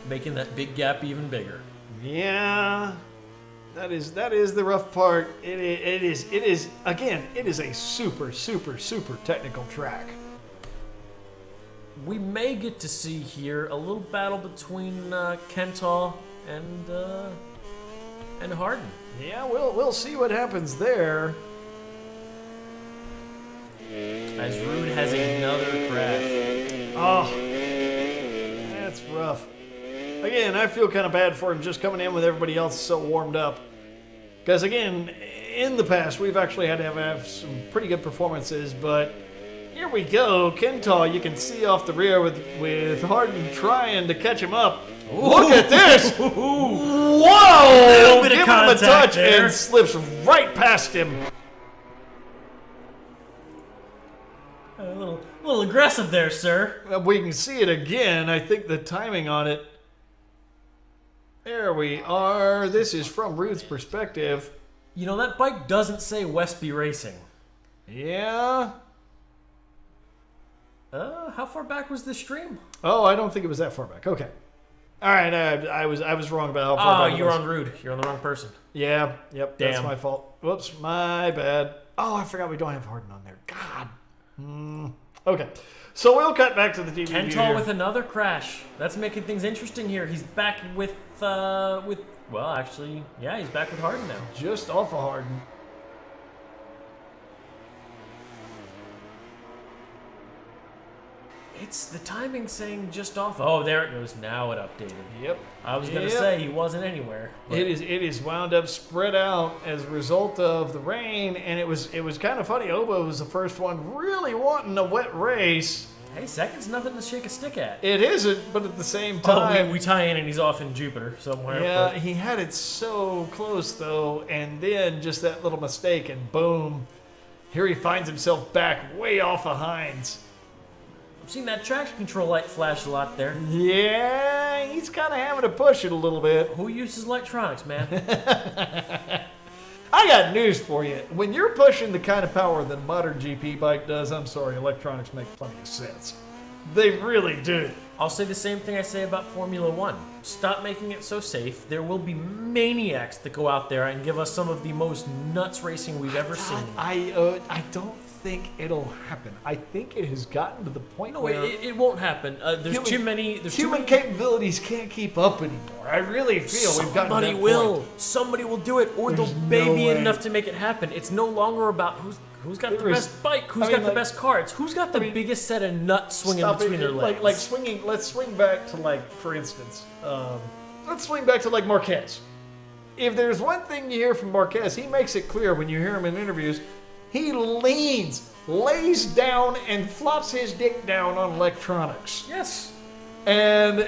Making that big gap even bigger. yeah. That is the rough part. It is again, it is a super technical track. We may get to see here a little battle between Kental and Harden. Yeah, we'll see what happens there. As Rude has another crash. Oh, that's rough. Again, I feel kind of bad for him just coming in with everybody else so warmed up. Because again, in the past, we've actually had to have some pretty good performances, but here we go. Kentall, you can see off the rear with Harden trying to catch him up. Look at this! Whoa! Bit of Give him a contact touch there. and slips right past him. A little aggressive there, sir. We can see it again. I think the timing on it. There we are. This is from Ruth's perspective. You know, that bike doesn't say Westby Racing. Yeah. How far back was the stream? Oh, I don't think it was that far back. Okay. All right. I was wrong about how far back. You're it was. on Rude. You're on the wrong person. Yeah. Yep. That's Damn. my fault. Whoops. My bad. Oh, I forgot we don't have Harden on there. God. Okay. So we'll cut back to the TV. Kentall with another crash. That's making things interesting here. He's back with well, actually, yeah, he's back with Harden now. Just off of Harden. It's the timing saying just off. Oh, there it goes. Now it updated. Yep. I was gonna say he wasn't anywhere. but- It is wound up spread out as a result of the rain, and it was kind of funny. Oba was the first one really wanting a wet race. Hey, second's nothing to shake a stick at. It isn't, but at the same Oh, time, we tie in and he's off in Jupiter somewhere. yeah, but- he had it so close though, and then just that little mistake, and boom, here he finds himself back way off of Hines. I've seen that traction control light flash a lot there. Yeah, he's kind of having to push it a little bit. Who uses electronics, man? I got news for you. When you're pushing the kind of power that a modern GP bike does, I'm sorry, electronics make plenty of sense. They really do. I'll say the same thing I say about Formula One. Stop making it so safe. There will be maniacs that go out there and give us some of the most nuts racing we've ever seen. I don't think it'll happen. I think it has gotten to the point No, where it won't happen. There's too many. There's too human many. capabilities can't keep up anymore. I really feel we've gotten to Somebody that will. point. Somebody will do it, or There's they'll no baby it way. enough to make it happen. It's no longer about who's got the There is- best bike, who's I mean, got the like- best cards, who's got the biggest set of nuts swinging Stop between it. their legs. Like swinging. Let's swing back to for instance, let's swing back to Marquez. If there's one thing you hear from Marquez, he makes it clear when you hear him in interviews, he lays down and flops his dick down on electronics. Yes. And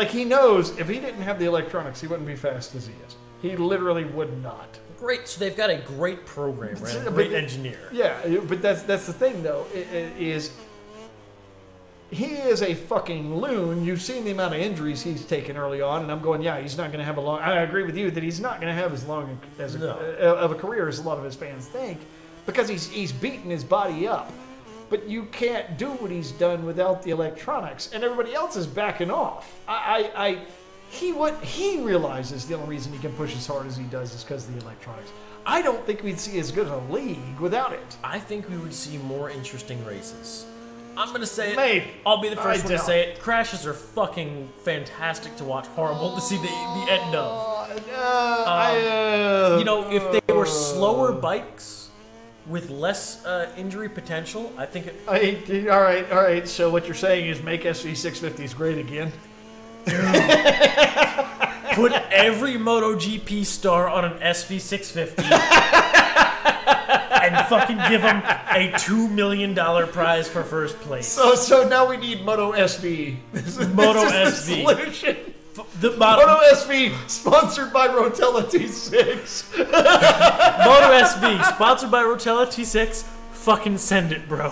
he knows if he didn't have the electronics, he wouldn't be fast as he is. He literally would not. Great. So they've got a great program, right? A But- great engineer. Yeah, but that's the thing though. Is he is a fucking loon. You've seen the amount of injuries he's taken early on, and I'm going, yeah, he's not going to have a long. I agree with you that he's not going to have as long as of a career as a lot of his fans think, because he's beaten his body up. But you can't do what he's done without the electronics, and everybody else is backing off. He realizes the only reason he can push as hard as he does is because of the electronics. I don't think we'd see as good a league without it. I think we would see more interesting races. I'm gonna say it. Maybe. I'll be the first one to doubt say it. Crashes are fucking fantastic to watch. Horrible to see the end of. You know, if they were slower bikes with less injury potential, I think it. All right. So what you're saying is make SV650s great again. Put every MotoGP star on an SV650 and fucking give them a $2 million prize for first place. So now we need Moto SV. Moto This is the SV. solution. The Moto SV, sponsored by Rotella T6. Moto SV, sponsored by Rotella T6. Fucking send it, bro.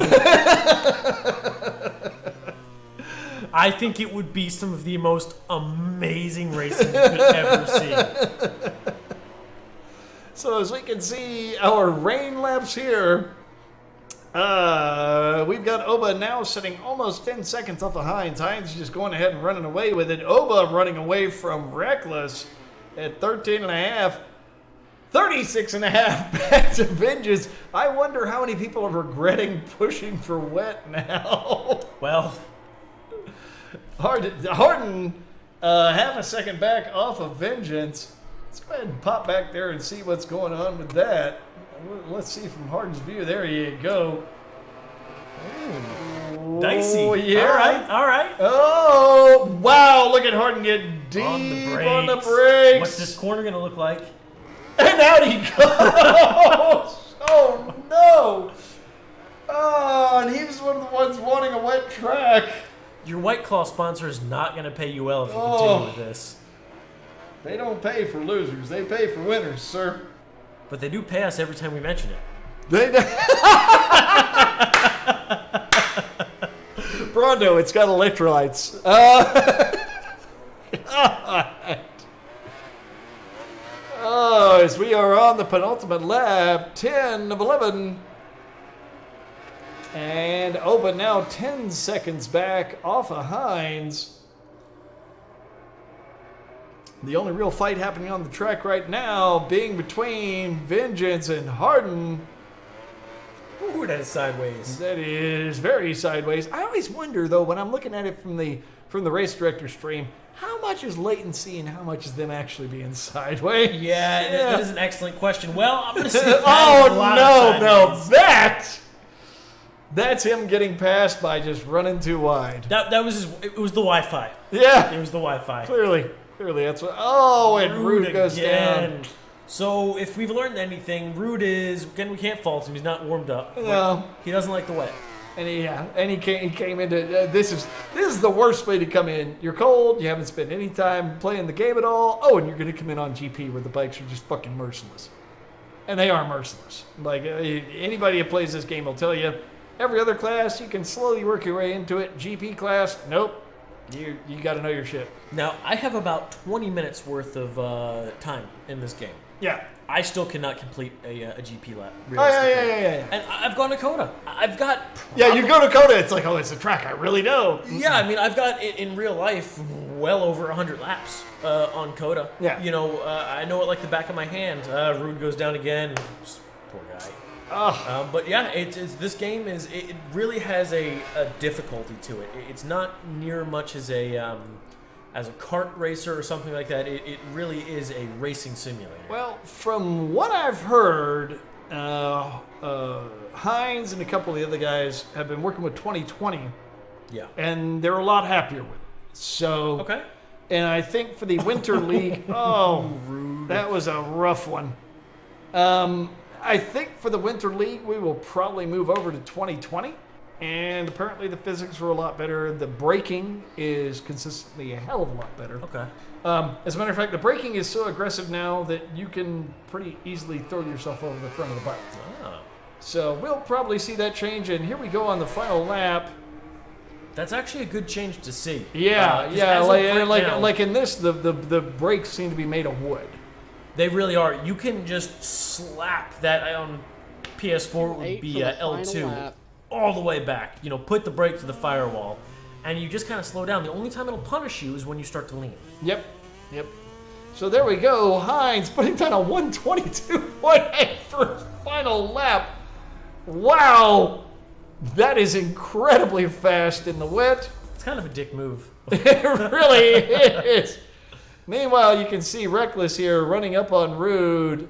I think it would be some of the most amazing racing you could ever see. So as we can see, our rain laps here. We've got Oba now sitting almost 10 seconds off of Hines. Hines just going ahead and running away with it. Oba running away from Reckless at 13 and a half. 36 and a half back to Vengeance. I wonder how many people are regretting pushing for wet now. Well, Harden, half a second back off of Vengeance. Let's go ahead and pop back there and see what's going on with that. Let's see from Harden's view. There you go. Dicey. Yeah. All right. Oh, wow. Look at Harden get deep on the brakes. What's this corner going to look like? And out he goes. Oh, no. Oh, and he was one of the ones wanting a wet track. Your White Claw sponsor is not going to pay you well if you Oh. continue with this. They don't pay for losers. They pay for winners, sir. But they do pay us every time we mention it. They Brondo, it's got electrolytes. God. Oh, as we are on the penultimate lap, 10 of 11. And Oba now 10 seconds back off of Hines. The only real fight happening on the track right now being between Vengeance and Harden. Ooh, that is sideways. That is very sideways. I always wonder, though, when I'm looking at it from the race director stream, how much is latency and how much is them actually being sideways? Yeah, that is an excellent question. Well, I'm going to say That's him getting passed by just running too wide. That was it was the Wi-Fi. Yeah. It was the Wi-Fi. Clearly that's what. Oh, and Rude goes again. down. So if we've learned anything, Rude is again. We can't fault him. He's not warmed up. No. He doesn't like the wet. And he came into this is the worst way to come in. You're cold. You haven't spent any time playing the game at all. Oh, and you're going to come in on GP where the bikes are just fucking merciless, and they are merciless. Like anybody who plays this game will tell you. Every other class you can slowly work your way into it. GP class, nope. You got to know your shit. Now I have about 20 minutes worth of time in this game. Yeah. I still cannot complete a GP lap. Oh, yeah. And I've gone to Coda. I've got. Yeah, you go to Coda, it's like, oh, it's a track I really know. Yeah, I mean, I've got in real life well over 100 laps on Coda. Yeah. You know, I know it like the back of my hand. Rude goes down again. Poor guy. Oh. But yeah, this game it really has a difficulty to it. It's not near much as a kart racer or something like that. It really is a racing simulator. Well, from what I've heard, Hines and a couple of the other guys have been working with 2020. Yeah. And they're a lot happier with it. So. Okay. And I think for the Winter League, Rude. That was a rough one. I think for the Winter League, we will probably move over to 2020. And apparently the physics are a lot better. The braking is consistently a hell of a lot better. Okay. As a matter of fact, the braking is so aggressive now that you can pretty easily throw yourself over the front of the bike. Oh. So we'll probably see that change. And here we go on the final lap. That's actually a good change to see. Yeah, 'Cause as of right now, like in this, the brakes seem to be made of wood. They really are. You can just slap that on PS4. It would 8 be for the final L2 lap. all the way back. You know, put the brake to the firewall, and you just kind of slow down. The only time it'll punish you is when you start to lean. Yep. So there we go. Hines putting down a 122.8 for his final lap. Wow. That is incredibly fast in the wet. It's kind of a dick move. It really is. Meanwhile, you can see Reckless here running up on Rude,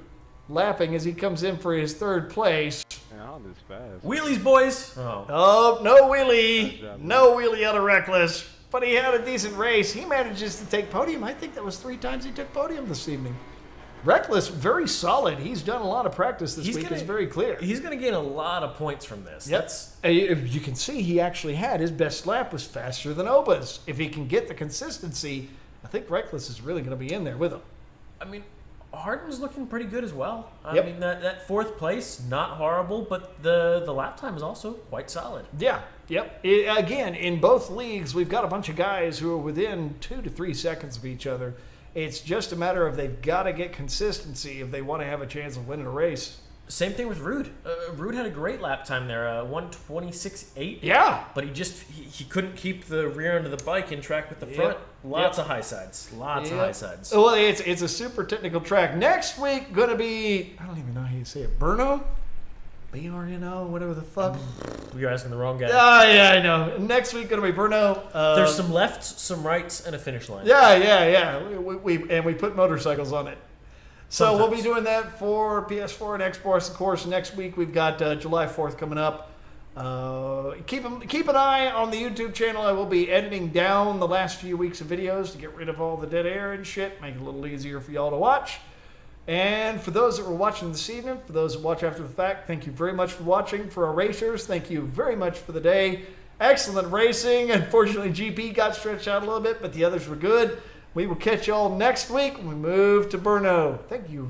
lapping as he comes in for his third place. Man, I'm this fast. Wheelies, boys. Oh. Oh, no wheelie. Good job, No wheelie out of Reckless. But he had a decent race. He manages to take podium. I think that was 3 times he took podium this evening. Reckless, very solid. He's done a lot of practice this week. It's very clear. He's going to gain a lot of points from this. Yep. You can see he actually had his best lap was faster than Oba's. If he can get the consistency, I think Reckless is really going to be in there with him. I mean, Harden's looking pretty good as well. I Yep. mean, that fourth place, not horrible, but the lap time is also quite solid. Yeah, yep. Again, in both leagues, we've got a bunch of guys who are within 2 to 3 seconds of each other. It's just a matter of they've got to get consistency if they want to have a chance of winning a race. Same thing with Rude. Rude had a great lap time there, 1:26.8. Yeah. But he couldn't keep the rear end of the bike in track with the front. Lots of high sides. Lots of high sides. Well, it's a super technical track. Next week, going to be, I don't even know how you say it, Brno? B-R-N-O, whatever the fuck. You're asking the wrong guy. Oh, yeah, I know. Next week, going to be Brno. There's some lefts, some rights, and a finish line. Yeah. We put motorcycles on it. So Sometimes. we'll be doing that for PS4 and Xbox. Of course, next week we've got July 4th coming up. Keep an eye on the YouTube channel. I will be editing down the last few weeks of videos to get rid of all the dead air and shit, make it a little easier for y'all to watch. And for those that were watching this evening, for those that watch after the fact, thank you very much for watching. For our racers, thank you very much for the day. Excellent racing. Unfortunately, GP got stretched out a little bit, but the others were good. We will catch y'all next week when we move to Brno. Thank you.